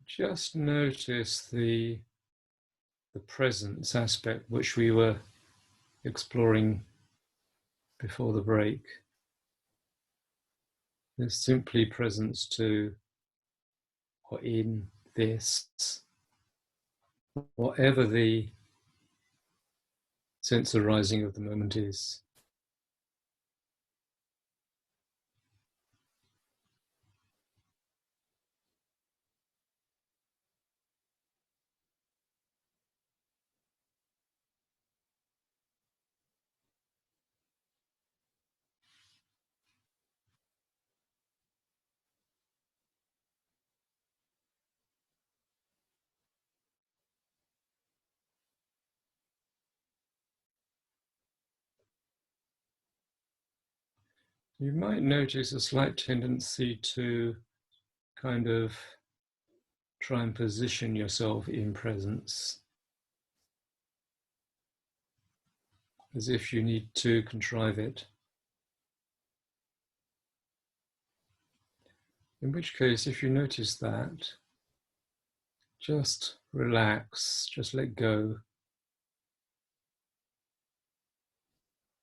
Just notice the presence aspect which we were exploring before the break. There's simply presence to or in this, whatever the sense arising of the moment is. You might notice a slight tendency to kind of try and position yourself in presence, as if you need to contrive it. In which case, if you notice that, just relax, just let go.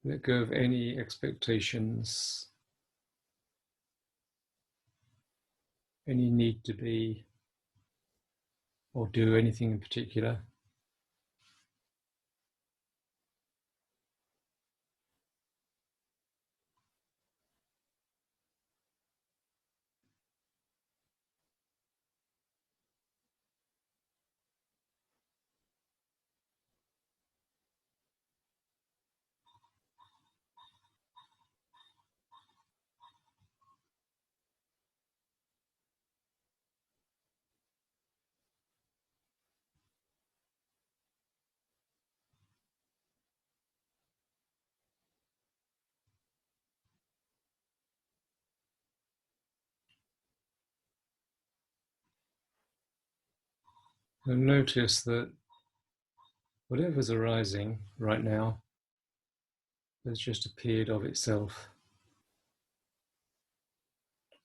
Let go of any expectations, any need to be or do anything in particular. And notice that whatever's arising right now has just appeared of itself.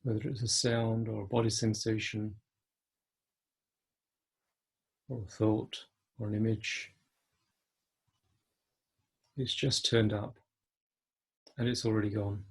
Whether it's a sound or a body sensation or a thought or an image, it's just turned up and it's already gone.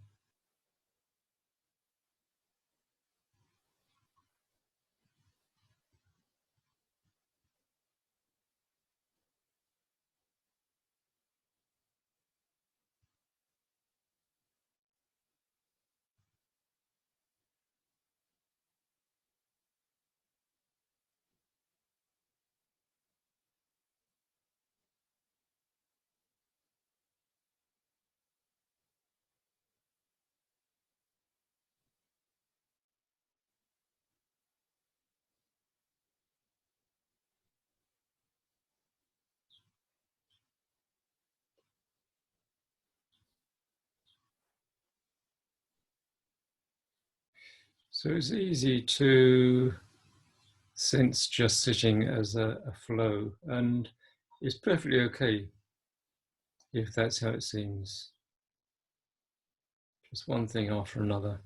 So it's easy to sense just sitting as a flow, and it's perfectly okay if that's how it seems. Just one thing after another,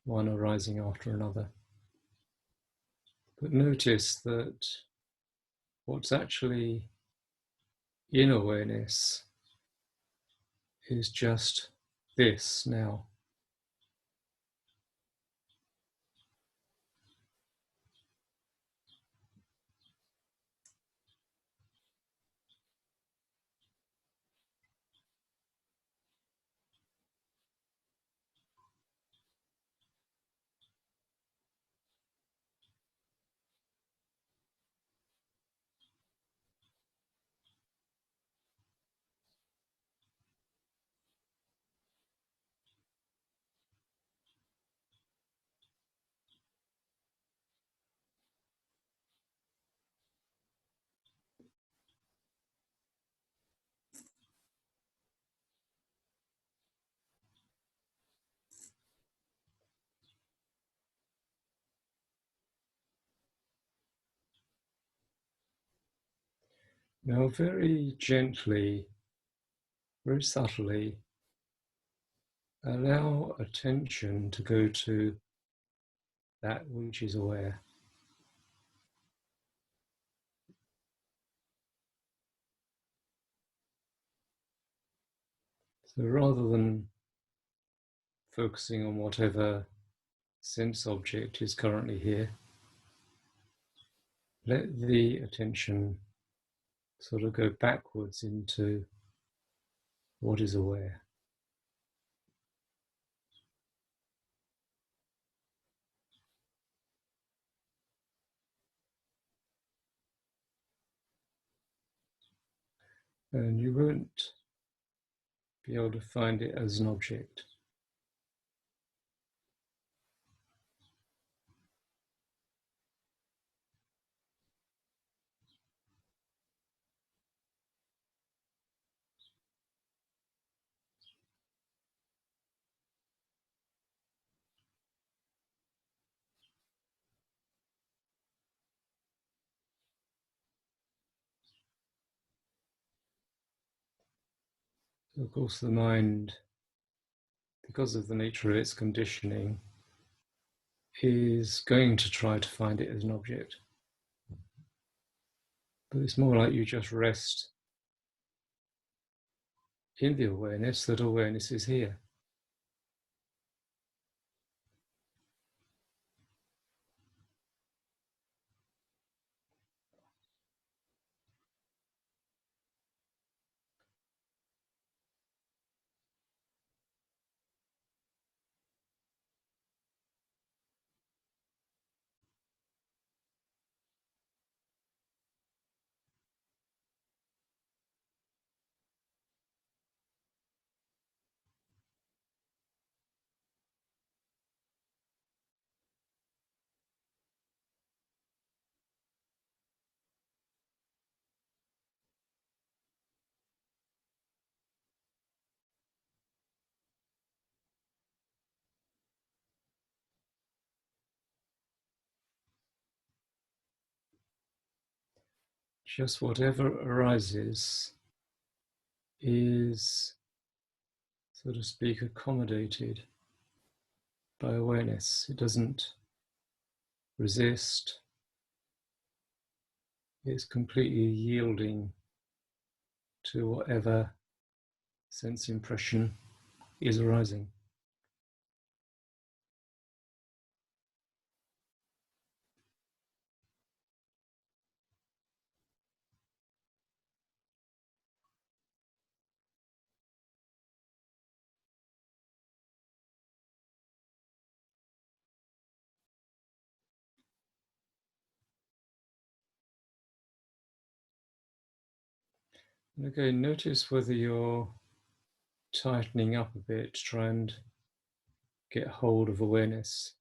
one arising after another. But notice that what's actually in awareness is just this now. Now very gently, very subtly, allow attention to go to that which is aware. So rather than focusing on whatever sense object is currently here, let the attention sort of go backwards into what is aware. And you won't be able to find it as an object. So of course the mind, because of the nature of its conditioning, is going to try to find it as an object. But it's more like you just rest in the awareness that awareness is here. Just whatever arises is, so to speak, accommodated by awareness. It doesn't resist. It's completely yielding to whatever sense impression is arising. And again, notice whether you're tightening up a bit to try and get hold of awareness.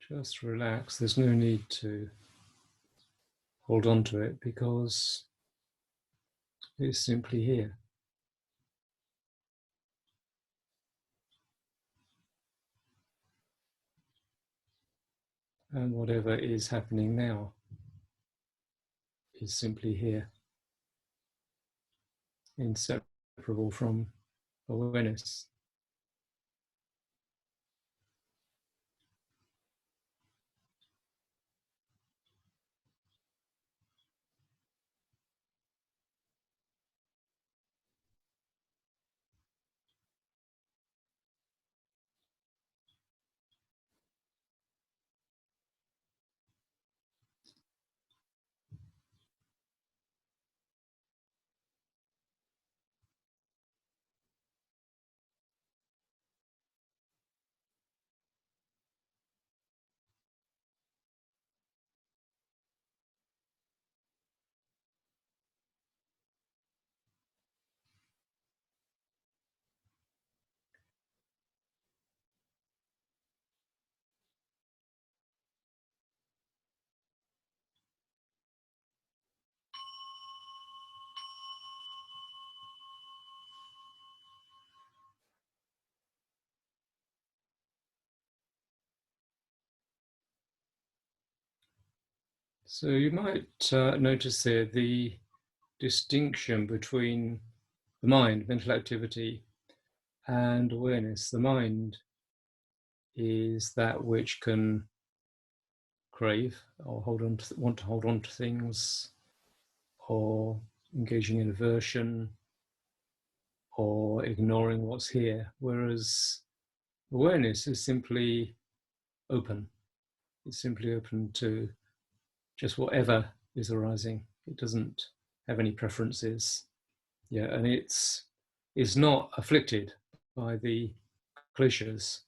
Just relax. There's no need to hold on to it because it's simply here. And whatever is happening now is simply here, inseparable from awareness. So you might notice there the distinction between the mind, mental activity, and awareness. The mind is that which can crave or want to hold on to things, or engaging in aversion, or ignoring what's here. Whereas awareness is simply open. It's simply open to just whatever is arising. It doesn't have any preferences. Yeah, and it's not afflicted by the kleshas.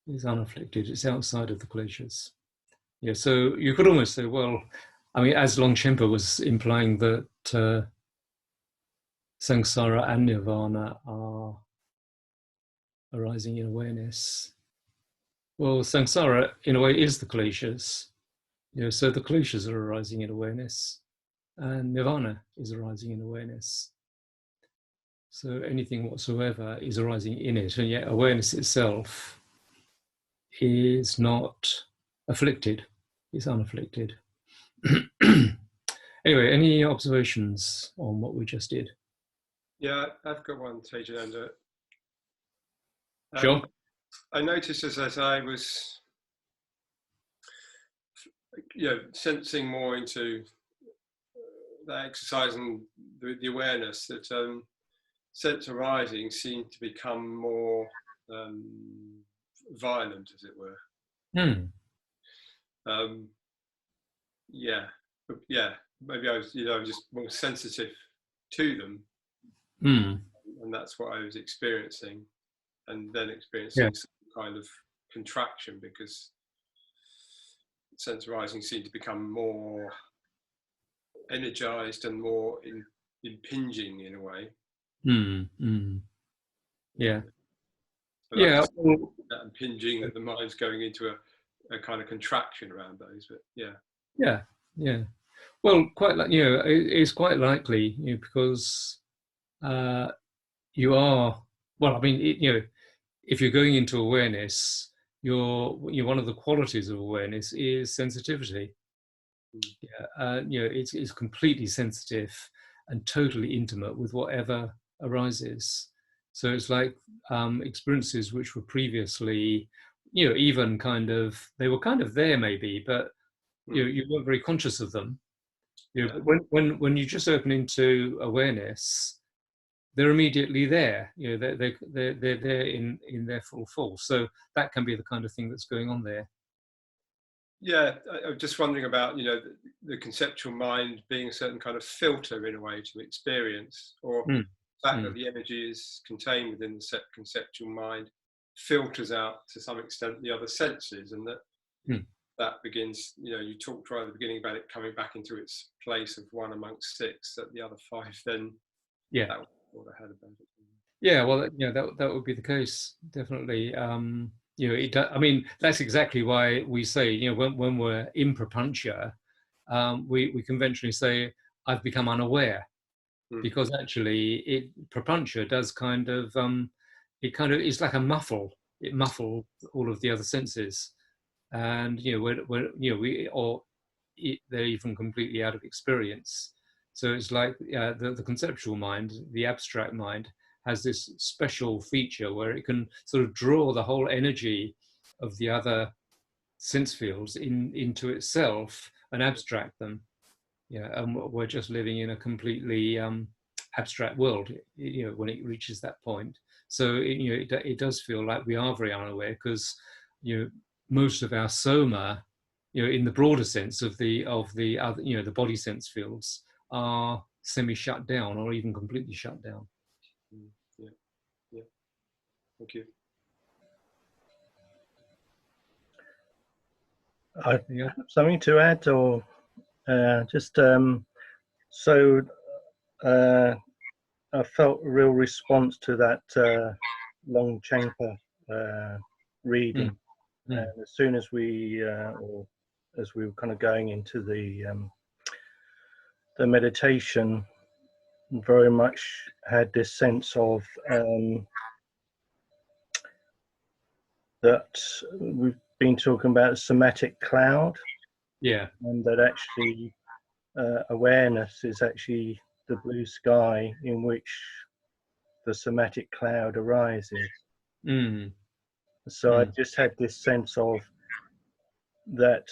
It's unafflicted. It's outside of the kleshas. Yeah, so you could almost say, well, I mean, as Longchenpa was implying that samsara and nirvana are arising in awareness. Well, samsara, in a way, is the kleshas. You know, so the kleshas are arising in awareness, and nirvana is arising in awareness. So anything whatsoever is arising in it, and yet awareness itself is not afflicted, it's unafflicted. Anyway, any observations on what we just did? Yeah, I've got one, Tejananda. Sure. I noticed as I was, sensing more into that exercise and the awareness that sense arising seemed to become more violent, as it were. Maybe I was, just more sensitive to them, and that's what I was experiencing, and then experiencing some kind of contraction because sense arising seemed to become more energized and more impinging in a way. Yeah. But that impinging that the mind's going into a kind of contraction around those, but yeah. Well, it's quite likely, because you are. Well, I mean, if you're going into awareness, one of the qualities of awareness is sensitivity. It's completely sensitive and totally intimate with whatever arises. So it's like experiences which were previously, even they were kind of there maybe, but you weren't very conscious of them. When you just open into awareness, they're immediately there. They're there in their full force. So that can be the kind of thing that's going on there. Yeah, I'm just wondering about the conceptual mind being a certain kind of filter in a way to experience, or the fact that the energy is contained within the conceptual mind filters out to some extent the other senses, and that begins. You talked right at the beginning about it coming back into its place of one amongst six. That the other five then. That was what I had about it. Yeah, well, that would be the case, definitely. I mean, that's exactly why we say, when we're in prapancha, we conventionally say, I've become unaware, because actually, prapancha does kind of, it's like a muffle. It muffles all of the other senses, and they're even completely out of experience. So it's like the conceptual mind, the abstract mind, has this special feature where it can sort of draw the whole energy of the other sense fields into itself and abstract them. And we're just living in a completely abstract world, when it reaches that point. So it does feel like we are very unaware, because most of our soma, in the broader sense of the other, the body sense fields, are semi-shut down or even completely shut down. Yeah. Thank you. I have something to add, or just I felt a real response to that Longchenpa reading, and as soon as as we were kind of going into the meditation, very much had this sense of that we've been talking about a somatic cloud, Yeah. And that actually awareness is actually the blue sky in which the somatic cloud arises. So I just had this sense of that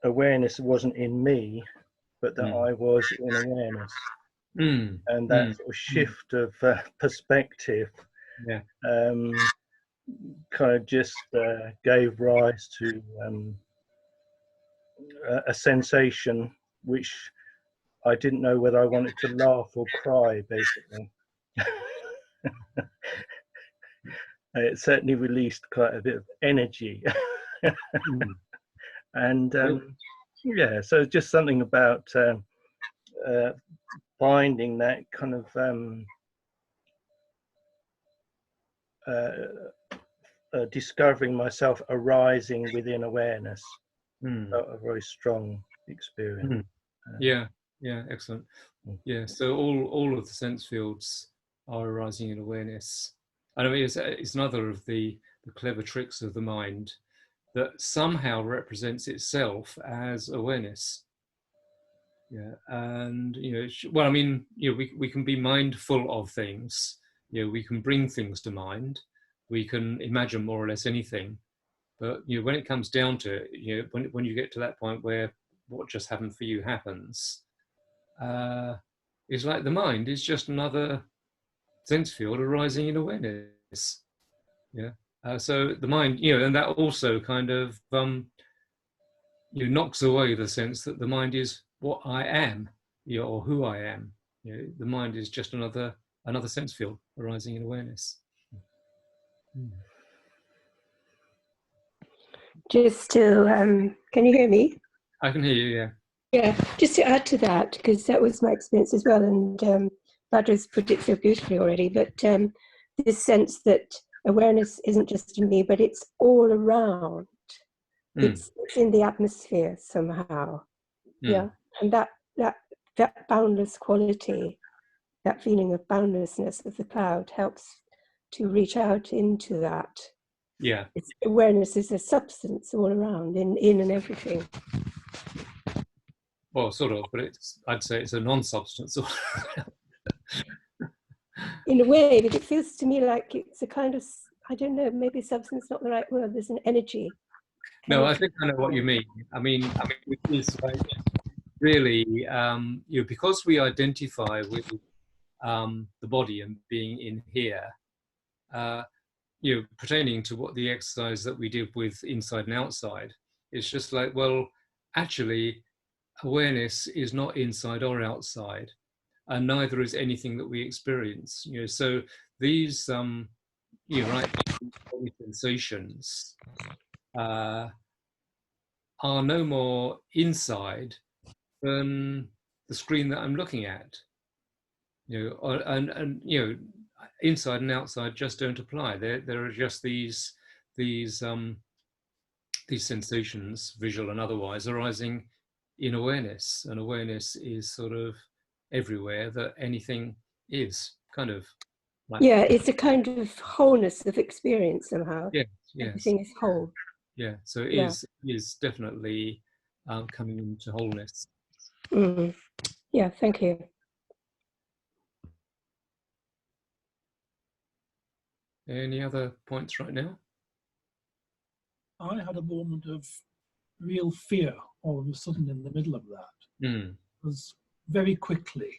awareness wasn't in me, but that I was in awareness. And that sort of shift of perspective kind of just gave rise to a sensation which I didn't know whether I wanted to laugh or cry, basically. It certainly released quite a bit of energy. And yeah, so just something about finding that kind of discovering myself arising within awareness. A very strong experience. Yeah, excellent. Yeah, so all of the sense fields are arising in awareness. And I mean, it's another of the clever tricks of the mind that somehow represents itself as awareness. Yeah, and well, I mean, we can be mindful of things. We can bring things to mind. We can imagine more or less anything. But when it comes down to it, when you get to that point where what just happened for you happens, it's like the mind is just another sense field arising in awareness. Yeah. So the mind, and that also kind of knocks away the sense that the mind is what I am, or who I am. The mind is just another sense field arising in awareness. Just to, can you hear me? I can hear you, yeah. Yeah, just to add to that, because that was my experience as well, and Badra's put it so beautifully already, but this sense that awareness isn't just in me, but it's all around. It's in the atmosphere somehow. Yeah, and that boundless quality, that feeling of boundlessness of the cloud helps to reach out into that. Yeah. Awareness is a substance all around, in and everything. Well, sort of, but I'd say it's a non-substance. In a way, but it feels to me like it's a kind of, I don't know, maybe substance is not the right word, there's an energy. No, I think I know what you mean. I mean, it is like really, because we identify with the body and being in here, pertaining to what the exercise that we did with inside and outside, it's just like, well, actually, awareness is not inside or outside, and neither is anything that we experience. So these, sensations are no more inside than the screen that I'm looking at. And inside and outside just don't apply. There are just these sensations, visual and otherwise, arising in awareness, and awareness is sort of everywhere that anything is, kind of. Like, yeah, it's a kind of wholeness of experience somehow. Yes. Everything is whole. Yeah, so it is definitely coming into wholeness. Yeah, thank you. Any other points right now? I had a moment of real fear all of a sudden in the middle of that. It was very quickly,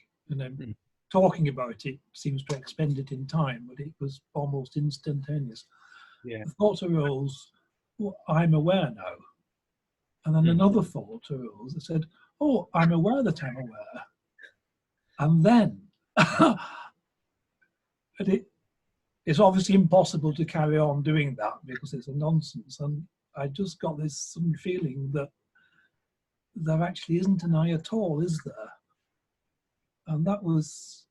talking about it seems to expend it in time, but it was almost instantaneous. Yeah. The thought arose, well, I'm aware now. And then another thought arose that said, oh, I'm aware that I'm aware. And then, it's obviously impossible to carry on doing that because it's a nonsense. And I just got this sudden feeling that there actually isn't an I at all, is there? And that was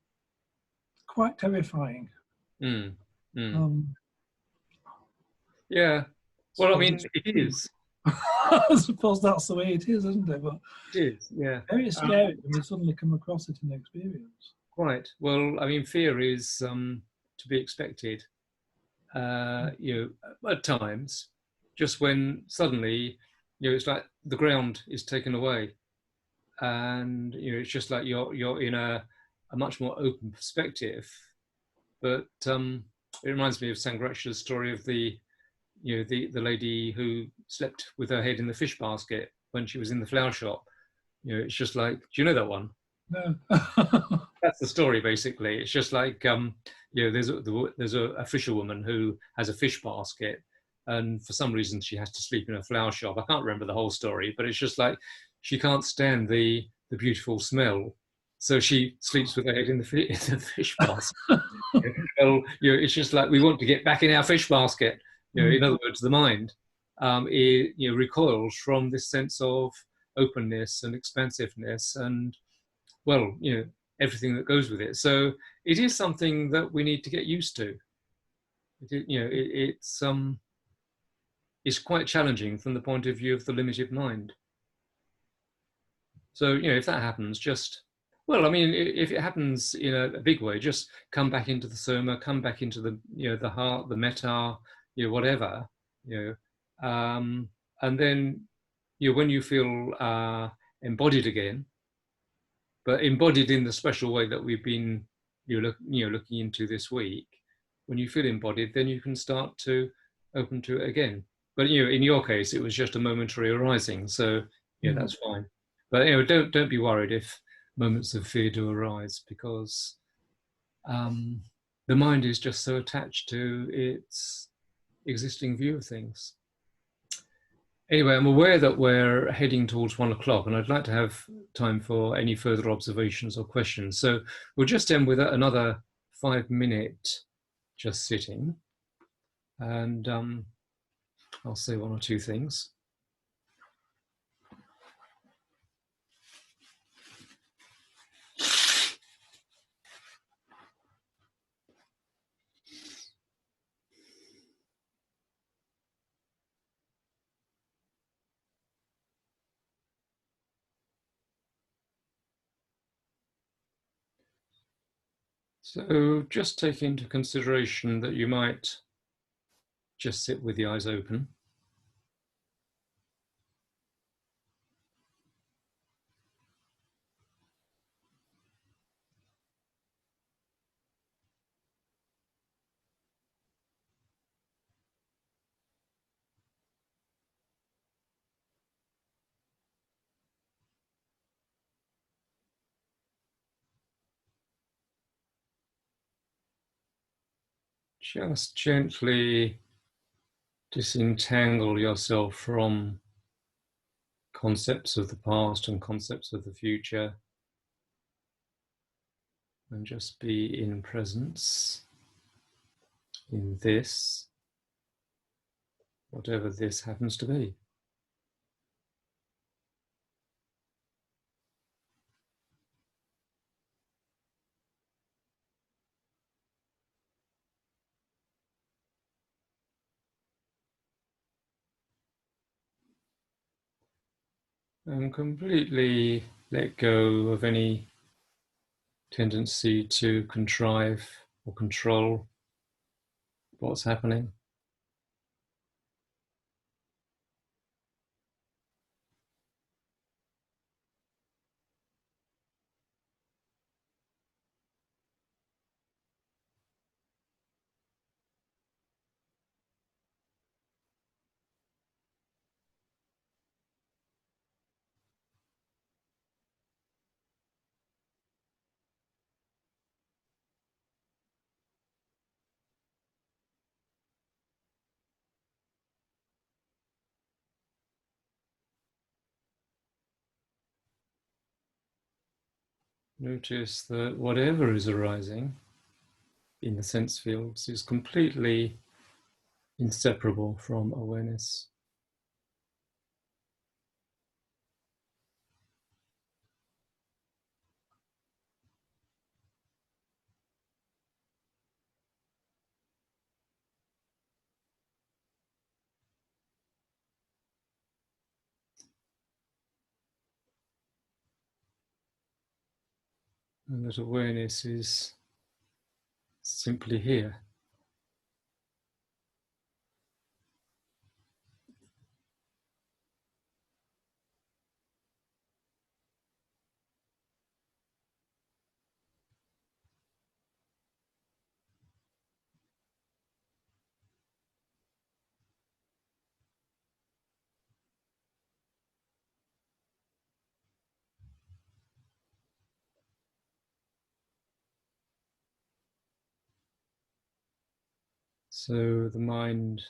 quite terrifying. Yeah. Well, I mean, it is. I suppose that's the way it is, isn't it? But it is, yeah. Very scary when you suddenly come across it in experience. Right. Well, I mean, fear is to be expected. At times, just when suddenly, you know, it's like the ground is taken away, and you know, it's just like you're in a much more open perspective. But it reminds me of Sangraksha's story of the lady who slept with her head in the fish basket when she was in the flower shop. You know, it's just like, do you know that one? No. That's the story, basically. It's just like, you know, there's a fisherwoman who has a fish basket, and for some reason she has to sleep in a flower shop. I can't remember the whole story, but it's just like she can't stand the beautiful smell, so she sleeps with her head in the fish basket. Well, you know, it's just like we want to get back in our fish basket. You know, in other words, the mind you know, recoils from this sense of openness and expansiveness, and well, you know, everything that goes with it. So it is something that we need to get used to. You know, it's quite challenging from the point of view of the limited mind. So, you know, if that happens, just, well, I mean, if it happens in a big way, just come back into the soma, come back into the, you know, the heart, the metta, you know, whatever, you know, and then, you know, when you feel embodied again, but embodied in the special way that we've been looking into this week, when you feel embodied, then you can start to open to it again. But you know, in your case, it was just a momentary arising, so yeah, that's fine. But you know, don't be worried if moments of fear do arise, because the mind is just so attached to its existing view of things. Anyway, I'm aware that we're heading towards 1 o'clock, and I'd like to have time for any further observations or questions. So we'll just end with another 5-minute just sitting, and I'll say one or two things. So just take into consideration that you might just sit with the eyes open. Just gently disentangle yourself from concepts of the past and concepts of the future, and just be in presence in this, whatever this happens to be. And completely let go of any tendency to contrive or control what's happening. Notice that whatever is arising in the sense fields is completely inseparable from awareness. And that awareness is simply here. So the mind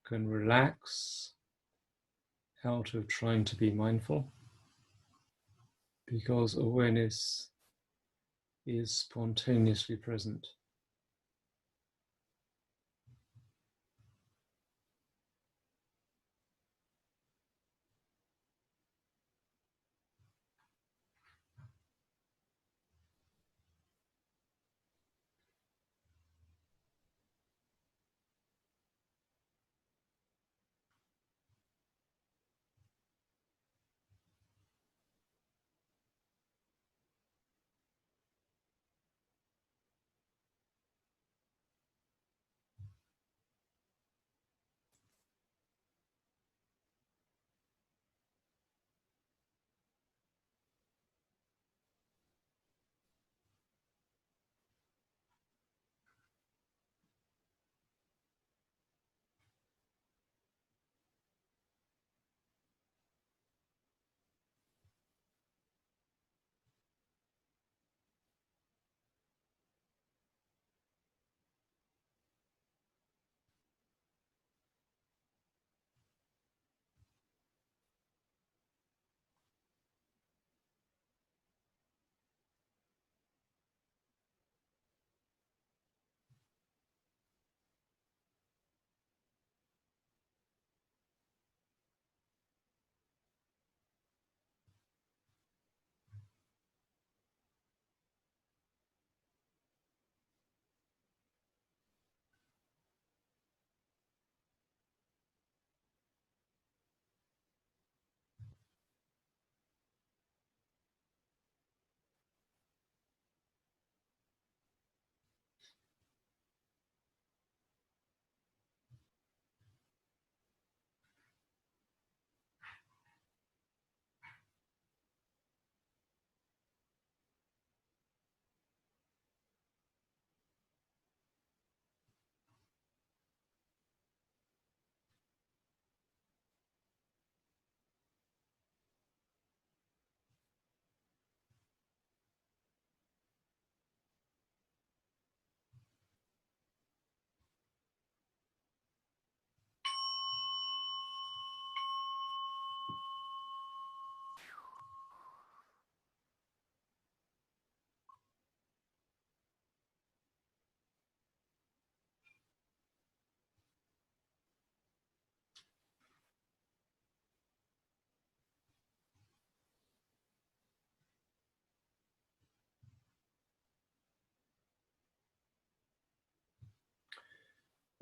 can relax out of trying to be mindful, because awareness is spontaneously present.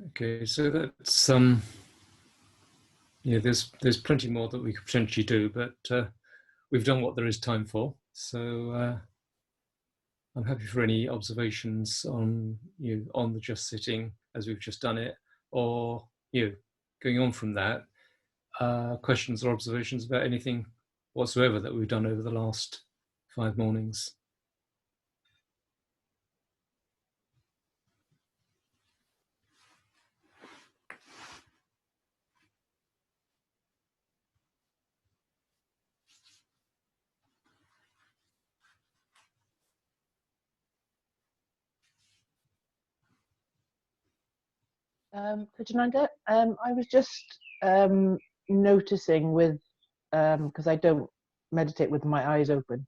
Okay, so that's yeah. There's plenty more that we could potentially do, but we've done what there is time for. So I'm happy for any observations on on the just sitting as we've just done it, or going on from that, questions or observations about anything whatsoever that we've done over the last 5 mornings. Tejananda, I was just noticing with, because I don't meditate with my eyes open,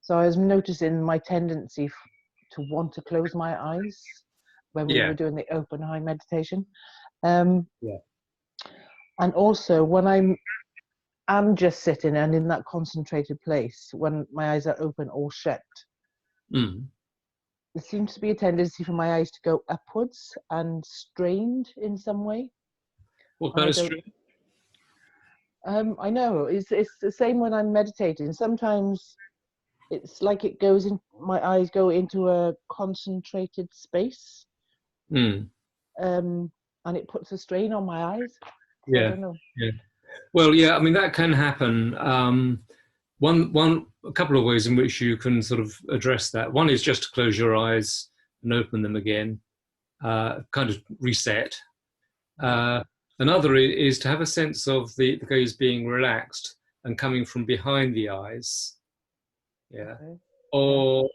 so I was noticing my tendency to want to close my eyes when we were doing the open eye meditation. And also when I'm just sitting and in that concentrated place, when my eyes are open or shut, there seems to be a tendency for my eyes to go upwards and strained in some way. What kind of strain? I know, it's the same when I'm meditating. Sometimes it's like it goes in, my eyes go into a concentrated space. And it puts a strain on my eyes. So I don't know. Well, I mean, that can happen. A couple of ways in which you can sort of address that. One is just to close your eyes and open them again, kind of reset. Another is to have a sense of the gaze being relaxed and coming from behind the eyes. Or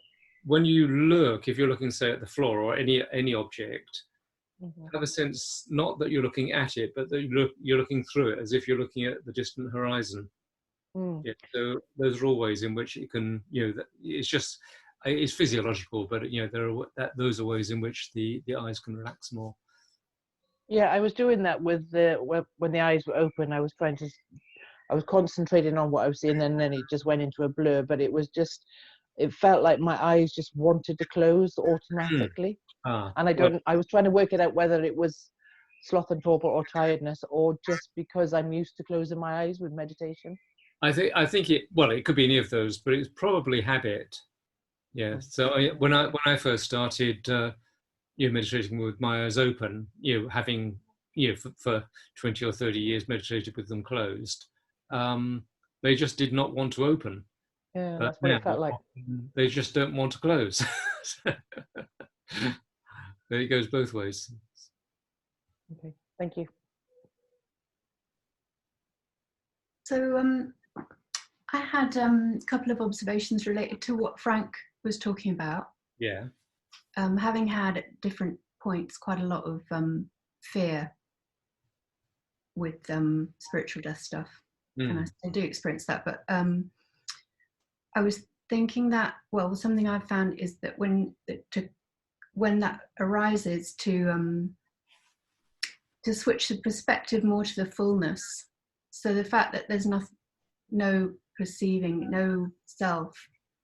when you look, if you're looking, say, at the floor or any object, have a sense, not that you're looking at it, but that you're looking through it, as if you're looking at the distant horizon. Yeah, so those are all ways in which it can, it's just, it's physiological, but those are ways in which the eyes can relax more. Yeah, I was doing that with when the eyes were open. I was concentrating on what I was seeing, and then it just went into a blur. But it felt like my eyes just wanted to close automatically. And I was trying to work it out whether it was sloth and torpor or tiredness, or just because I'm used to closing my eyes with meditation. I think it could be any of those, but it's probably habit. Yeah. So when I first started, meditating with my eyes open, having for 20 or 30 years meditated with them closed, they just did not want to open. Yeah, that's what it felt like. They just don't want to close. It goes both ways. Okay, thank you. So I had a couple of observations related to what Frank was talking about. Yeah. Having had at different points quite a lot of fear with spiritual death stuff, and I still do experience that. But I was thinking that, well, something I've found is that when that arises, to switch the perspective more to the fullness. So the fact that there's no perceiving, no self,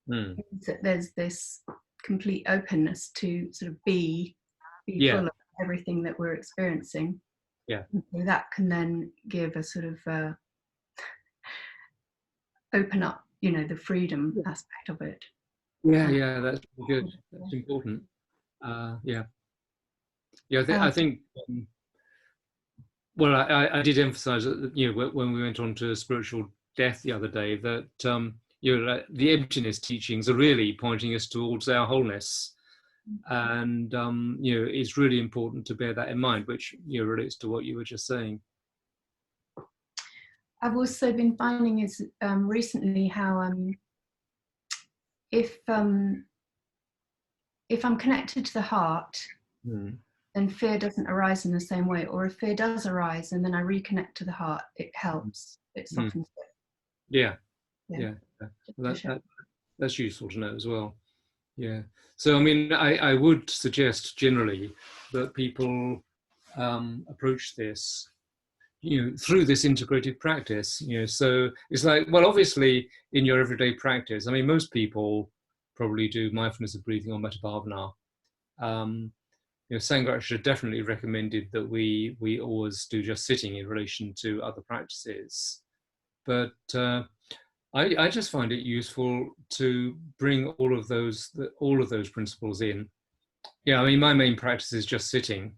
means that there's this complete openness to sort of be full of everything that we're experiencing. Yeah. So that can then give a sort of open up, the freedom aspect of it. Yeah, that's good. That's important. I think. Well, I did emphasise that when we went on to spiritual death the other day, that the emptiness teachings are really pointing us towards our wholeness, and it's really important to bear that in mind, which relates to what you were just saying. I've also been finding is recently how if I'm connected to the heart, then fear doesn't arise in the same way, or if fear does arise and then I reconnect to the heart, it helps. It softens it. Yeah. That's useful to know as well. Yeah. So I mean, I would suggest generally that people approach this through this integrated practice. So it's like, well, obviously in your everyday practice, I mean, most people probably do mindfulness of breathing or metta bhavana. Sangha definitely recommended that we always do just sitting in relation to other practices, but I just find it useful to bring all of those principles in. I mean, my main practice is just sitting,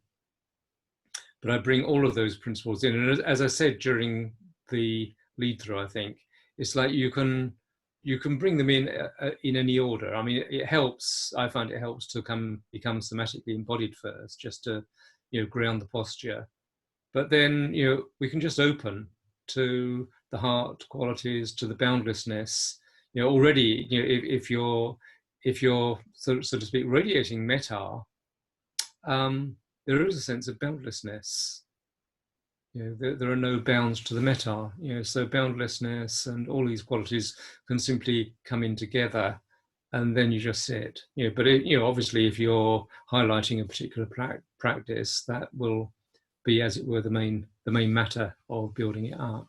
but I bring all of those principles in, and as I said during the lead through, I think it's like you can bring them in any order. I mean, I find it helps to become somatically embodied first, just to ground the posture. But then we can just open to the heart qualities, to the boundlessness. Already, if you're so to speak radiating metta, there is a sense of boundlessness. There are no bounds to the metta. So boundlessness and all these qualities can simply come in together, and then you just sit. But obviously, if you're highlighting a particular practice, that will be, as it were, the main matter of building it up.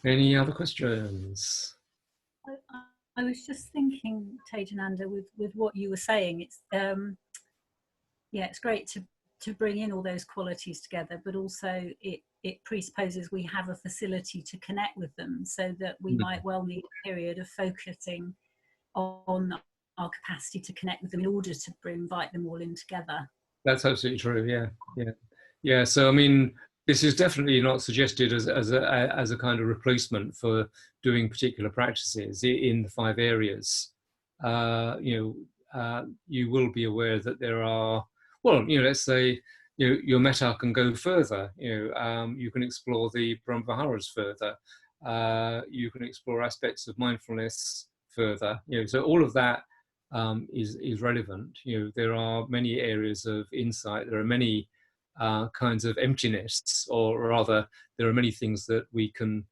Any other questions? I was just thinking, Tejananda, with what you were saying, it's it's great to bring in all those qualities together, but also it presupposes we have a facility to connect with them, so that we might well need a period of focusing on our capacity to connect with them in order to invite them all in together. That's absolutely true. Yeah. So I mean, this is definitely not suggested as a kind of replacement for doing particular practices in the 5 areas. You will be aware that there are, well, let's say, your metta can go further. You can explore the Brahmaviharas further. You can explore aspects of mindfulness further. So all of that is relevant. There are many areas of insight. There are many kinds of emptiness, or rather, there are many things that we can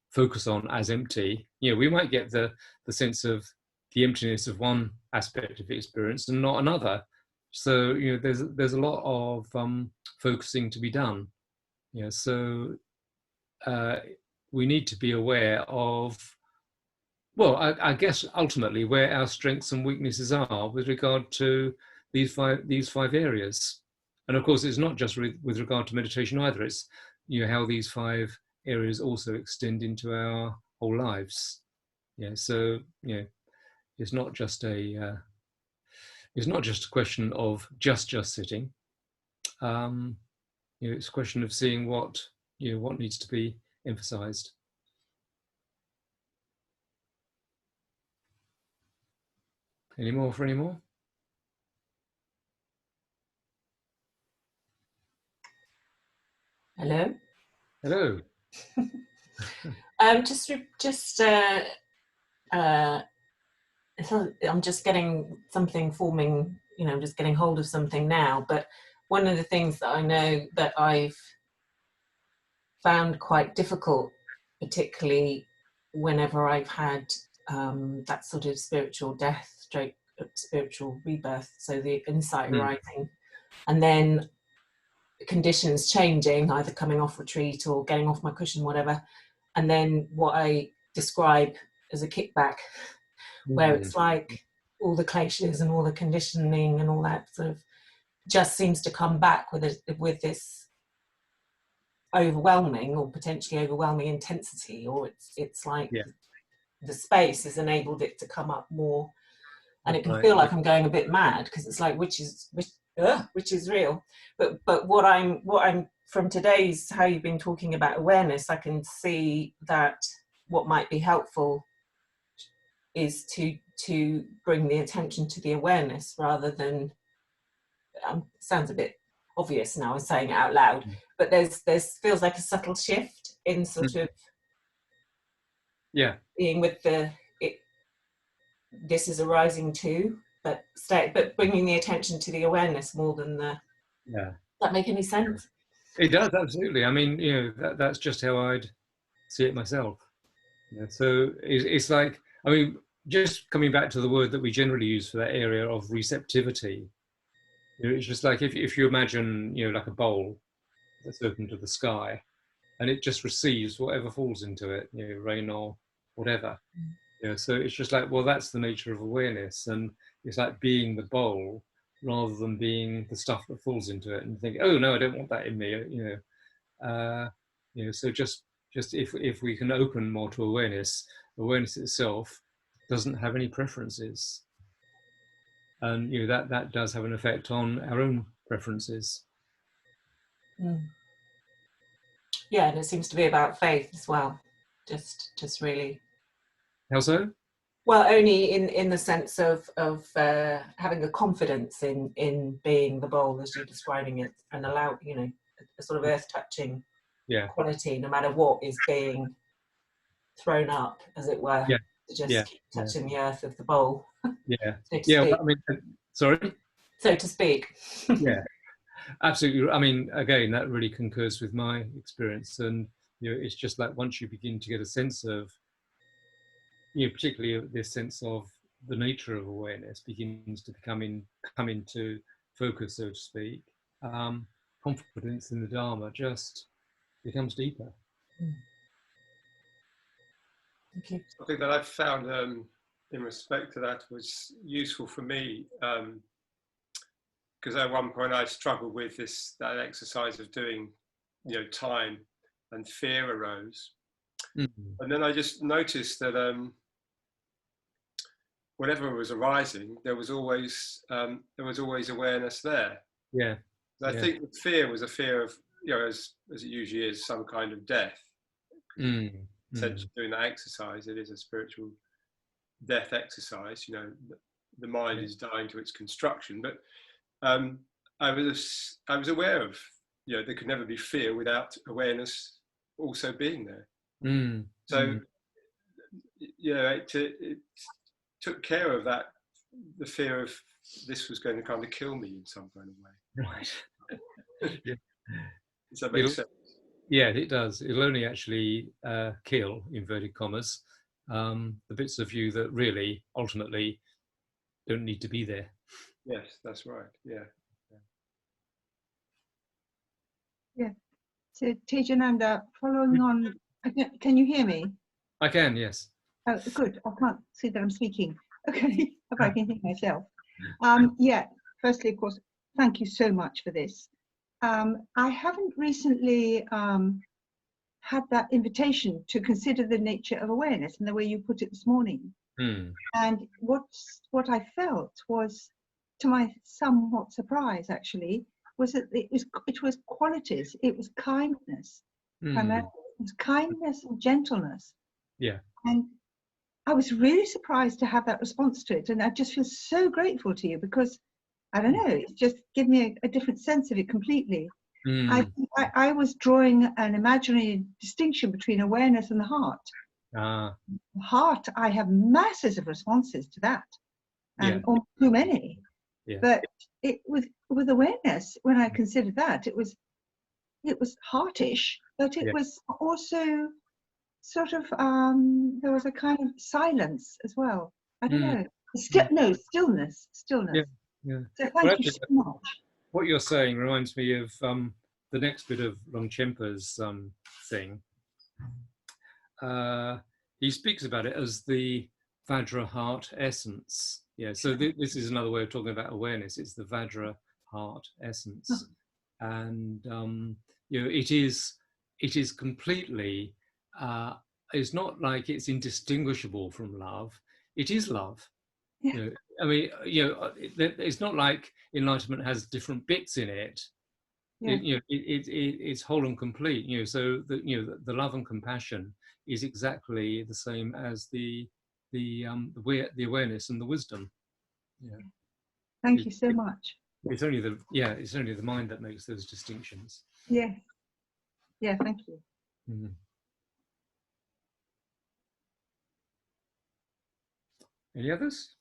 focus on as empty. We might get the sense of the emptiness of one aspect of the experience and not another. So there's a lot of focusing to be done. So we need to be aware of, well, I guess ultimately where our strengths and weaknesses are with regard to these five areas. And of course, it's not just with regard to meditation either. It's how these 5 areas also extend into our whole lives. So it's not just a question of just sitting. It's a question of seeing what needs to be emphasized. Any more? Hello. Hello. I'm just getting something forming, I'm just getting hold of something now. But one of the things that I know that I've found quite difficult, particularly whenever I've had that sort of spiritual death, stroke, spiritual rebirth, so the insight arising, and then conditions changing, either coming off retreat or getting off my cushion, whatever, and then what I describe as a kickback, where it's like all the cliches and all the conditioning and all that sort of just seems to come back with this overwhelming or potentially overwhelming intensity, or it's like the space has enabled it to come up more, and it can feel like I'm going a bit mad, because it's like which is real. But what I'm from today's, how you've been talking about awareness, I can see that what might be helpful is to bring the attention to the awareness rather than sounds a bit obvious now I'm saying it out loud, but there's feels like a subtle shift in sort of being with this is arising too, but bringing the attention to the awareness more than the does that make any sense? It does, absolutely. I mean, that's just how I'd see it myself. So it's like, I mean, just coming back to the word that we generally use for that area of receptivity, it's just like if you imagine, like a bowl that's open to the sky, and it just receives whatever falls into it, rain or whatever. So it's just like, well, that's the nature of awareness, and it's like being the bowl rather than being the stuff that falls into it and think, oh no, I don't want that in me. So just if we can open more to awareness itself doesn't have any preferences, and that does have an effect on our own preferences. Yeah, and it seems to be about faith as well. Just really. How so? Well, only in the sense of having a confidence in being the bowl as you're describing it, and allow a sort of earth-touching quality, no matter what is being thrown up, as it were, to just keep touching the earth of the bowl. I mean, sorry. So to speak. Absolutely. I mean, again, that really concurs with my experience, and it's just like once you begin to get a sense of, particularly this sense of the nature of awareness begins to come into focus, so to speak. Confidence in the Dharma just becomes deeper. Okay. Something that I've found in respect to that was useful for me, because at one point I struggled with that exercise of doing, time, and fear arose, and then I just noticed that whatever was arising, there was always awareness there. I think the fear was a fear of, as it usually is, some kind of death. Essentially, doing that exercise, it is a spiritual death exercise. The mind is dying to its construction. But I was aware of, there could never be fear without awareness also being there. So it took care of that the fear of this was going to kind of kill me in some kind of way. Right. Yeah. Does that make sense? Yeah, it does. It'll only actually kill, inverted commas, the bits of you that really, ultimately, don't need to be there. Yes, that's right. Yeah. Yeah. So Tejananda, following on, can you hear me? I can, yes. Oh, good. I can't see that I'm speaking. Okay, if I can hear myself. Yeah, firstly, of course, thank you so much for this. I haven't recently had that invitation to consider the nature of awareness and the way you put it this morning. And what I felt was, to my somewhat surprise actually, was that it was qualities. It was kindness, primarily. It was kindness and gentleness. Yeah. And I was really surprised to have that response to it, and I just feel so grateful to you, because I don't know, it's just given me a different sense of it completely. I was drawing an imaginary distinction between awareness and the heart. The heart, I have masses of responses to that, and too many. Yeah. But it with awareness, when I considered that, it was heartish, but it was also sort of there was a kind of silence as well. I don't know. Stillness. Yeah. Yeah. So thank you so much. What you're saying reminds me of the next bit of Longchenpa's thing. He speaks about it as the Vajra heart essence. Yeah, so this is another way of talking about awareness. It's the Vajra heart essence, and you know, it is completely. It's not like it's indistinguishable from love. It is love. Yeah. You know, I mean, you know, it's not like enlightenment has different bits in it. Yeah. It's whole and complete. You know, so the love and compassion is exactly the same as the awareness and the wisdom. Yeah. Thank you so much. It's only the mind that makes those distinctions. Yeah. Yeah. Thank you. Mm-hmm. Any others?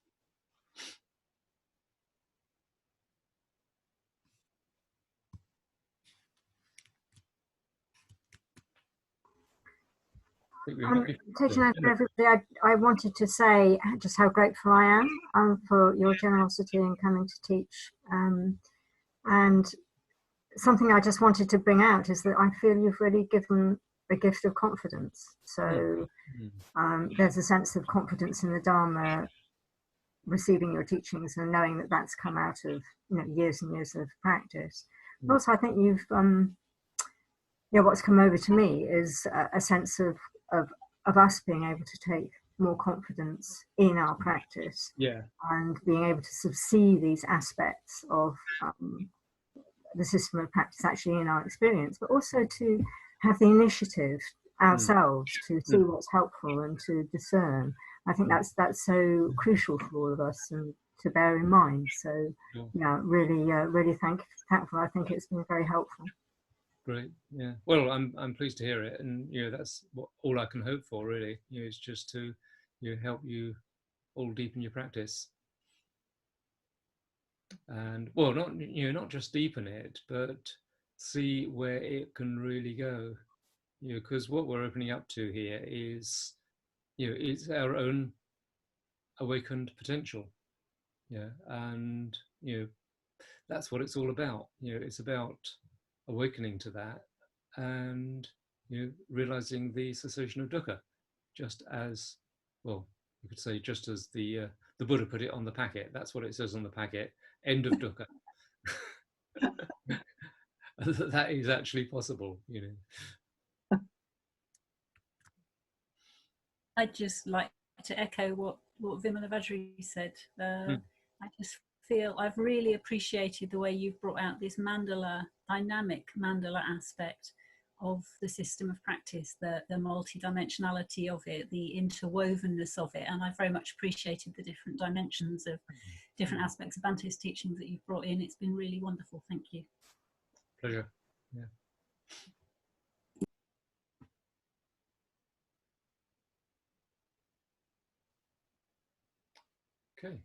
Tejananda, everybody, I wanted to say just how grateful I am for your generosity in coming to teach. And something I just wanted to bring out is that I feel you've really given a gift of confidence. So there's a sense of confidence in the Dharma, receiving your teachings and knowing that that's come out of years and years of practice. But also, I think you've what's come over to me is a sense of us being able to take more confidence in our practice, and being able to sort of see these aspects of the system of practice actually in our experience, but also to have the initiative ourselves to see what's helpful and to discern. I think that's so crucial for all of us and to bear in mind. So really thankful. I think it's been very helpful. Great, yeah. Well, I'm pleased to hear it, and that's all I can hope for, really. Is just to help you all deepen your practice, and well, not just deepen it, but see where it can really go. Because what we're opening up to here is, it's our own awakened potential. Yeah, and that's what it's all about. It's about awakening to that, and realizing the cessation of dukkha, just as, well, you could say, just as the Buddha put it on the packet. That's what it says on the packet: end of dukkha. That is actually possible. I'd just like to echo what Vimala Vajri said. I just feel I've really appreciated the way you've brought out this dynamic mandala aspect of the system of practice, the multidimensionality of it, the interwovenness of it, and I've very much appreciated the different dimensions of different aspects of Bante's teachings that you've brought in. It's been really wonderful. Thank you. Pleasure. Yeah. Okay.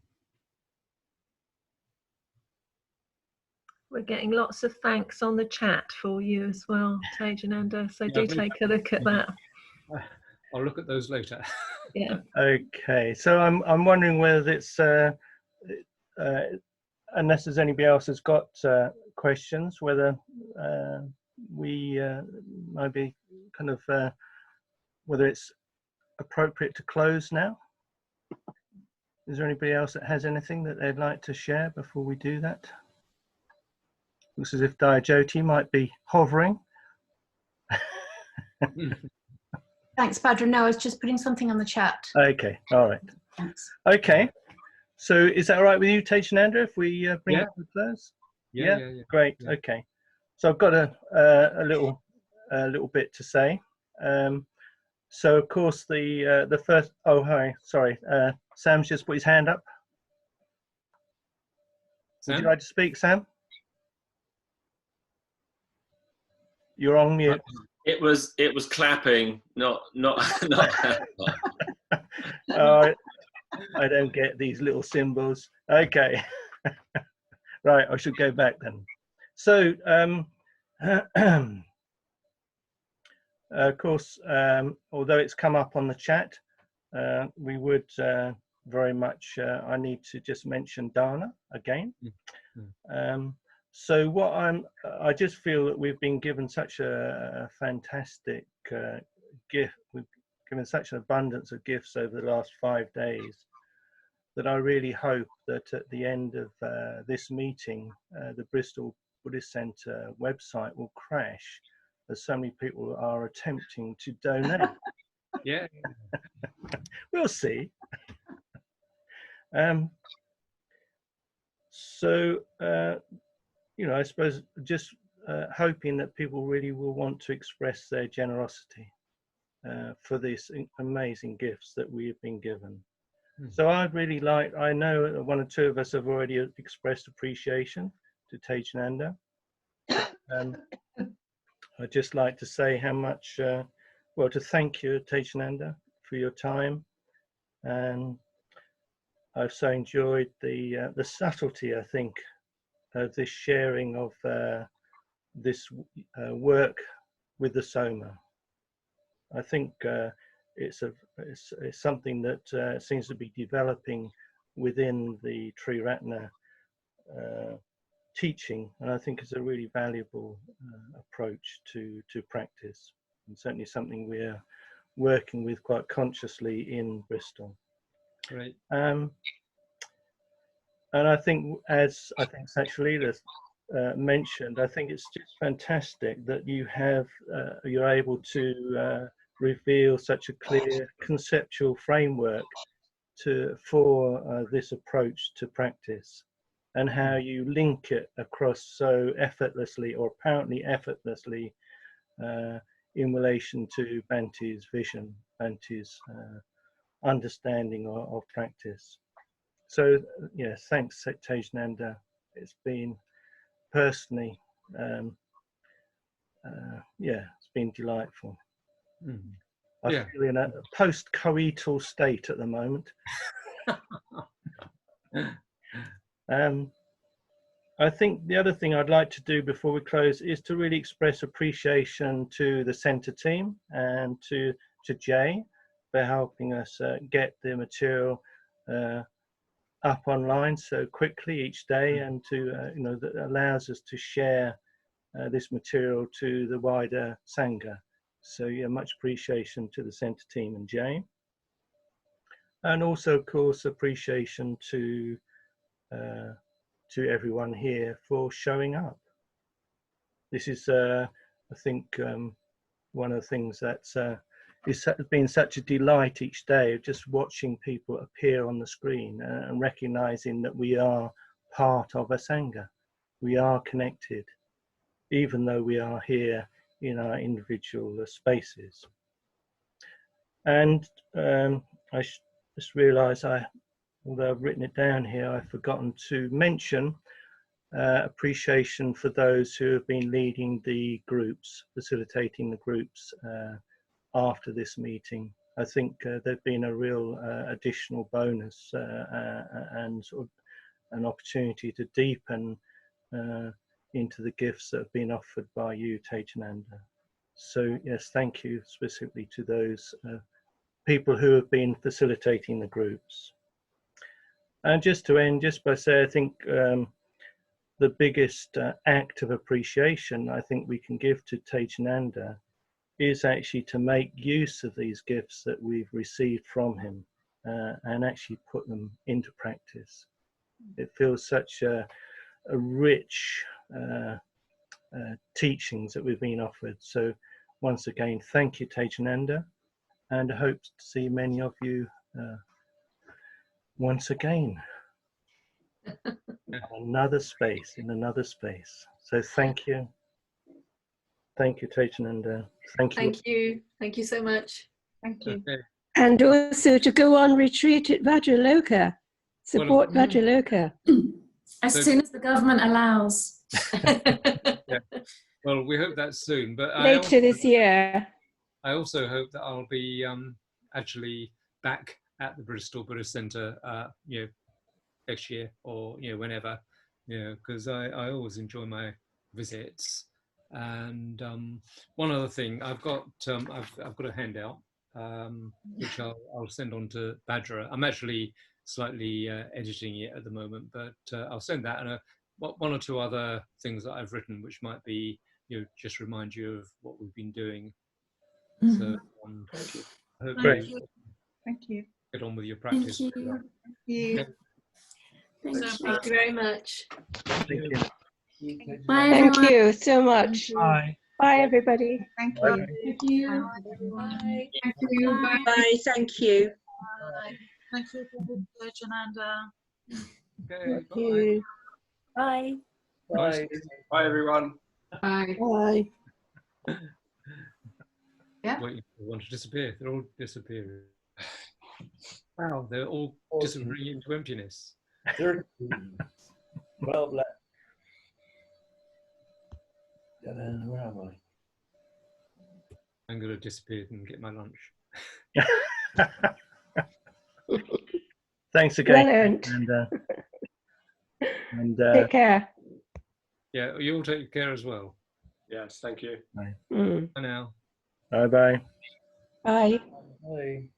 We're getting lots of thanks on the chat for you as well, Tejananda. So Yeah, do take a look at that. I'll look at those later. Yeah. Okay, so I'm wondering whether it's unless there's anybody else has got questions, whether we might be kind of whether it's appropriate to close now. Is there anybody else that has anything that they'd like to share before we do that? Looks as if Dayajoti might be hovering. Thanks, Badra. No, I was just putting something on the chat. Okay, all right. Thanks. Okay, so is that all right with you, Tejananda, if we bring it to a close? Yeah. Great. Yeah. Okay, so I've got a little bit to say. So of course the first. Oh, hi. Sorry, Sam's just put his hand up. Sam? Would you like to speak, Sam? You're on mute. It was clapping, not. I don't get these little symbols. Okay. Right, I should go back then. So, of course, although it's come up on the chat, we would very much, I need to just mention Dana again. So what I just feel that we've been given such a fantastic gift, we've given such an abundance of gifts over the last 5 days, that I really hope that at the end of this meeting, the Bristol Buddhist Centre website will crash, as so many people are attempting to donate. Yeah. We'll see. So, you know, I suppose just hoping that people really will want to express their generosity for these amazing gifts that we have been given. So I'd really like, I know one or two of us have already expressed appreciation to Tejananda. I'd just like to say how much, well, to thank you, Tejananda, for your time. And I've so enjoyed the subtlety, I think, of this sharing of this work with the Soma. I think it's something that seems to be developing within the Triratna teaching, and I think it's a really valuable approach to practice, and certainly something we're working with quite consciously in Bristol. Great. And I think, as I think Sachalila mentioned, I think it's just fantastic that you have you're able to reveal such a clear conceptual framework for this approach to practice, and how you link it across so effortlessly, or apparently effortlessly, in relation to Bhante's vision, Bhante's understanding of practice. So, yeah, thanks, Tejananda. It's been personally, yeah, it's been delightful. I feel in a post-coital state at the moment. I think the other thing I'd like to do before we close is to really express appreciation to the centre team and to Jay for helping us get the material up online so quickly each day, and to you know, that allows us to share this material to the wider Sangha. So yeah, much appreciation to the centre team and Jay, and also of course appreciation to everyone here for showing up. This is I think one of the things that's it's been such a delight each day of just watching people appear on the screen and recognizing that we are part of a Sangha. We are connected, even though we are here in our individual spaces. And I just realized although I've written it down here, I've forgotten to mention appreciation for those who have been leading the groups, facilitating the groups after this meeting. I think they've been a real additional bonus and sort of an opportunity to deepen into the gifts that have been offered by you, Tejananda. So yes, thank you specifically to those people who have been facilitating the groups. And just to end, just by saying, I think the biggest act of appreciation I think we can give to Tejananda is actually to make use of these gifts that we've received from him and actually put them into practice. It feels such a rich teachings that we've been offered. So once again, thank you, Tejananda, and I hope to see many of you once again. Another space, in another space. So thank you. Thank you, Tejananda. Thank you. Thank you. Thank you so much. Thank you. Okay. And also to go on retreat at Vajraloka. Support Vajraloka. As soon as the government allows. Yeah. Well, we hope that's soon. But Later this year. I also hope that I'll be actually back at the Bristol Buddhist Centre, you know, next year or whenever, because I always enjoy my visits. And one other thing, I've got a handout which I'll send on to Badra. I'm actually slightly editing it at the moment, but I'll send that, and one or two other things that I've written which might be just remind you of what we've been doing. So Thank you. I hope Thank you. get on with your practice. Thank you. Thank you. Okay. Thank you very much. Thank you. Bye, Thank everyone. you so much. Bye. Bye, everybody. Thank Bye. you. Thank you. Bye. Thank you. Bye. Bye. Thank you. Thank you, Tejananda. Okay, Thank you. Bye. Bye. Bye, everyone. Bye. Bye. Yeah. Waiting for one to disappear. They're all disappearing. Wow, they're all disappearing into emptiness. 13, 12 left. Where am I? I'm going to disappear and get my lunch. Thanks again. Well earned. And Take care. Yeah, you all take care as well. Yes, thank you. Bye. Mm. Bye now. Bye-bye. Bye. Bye.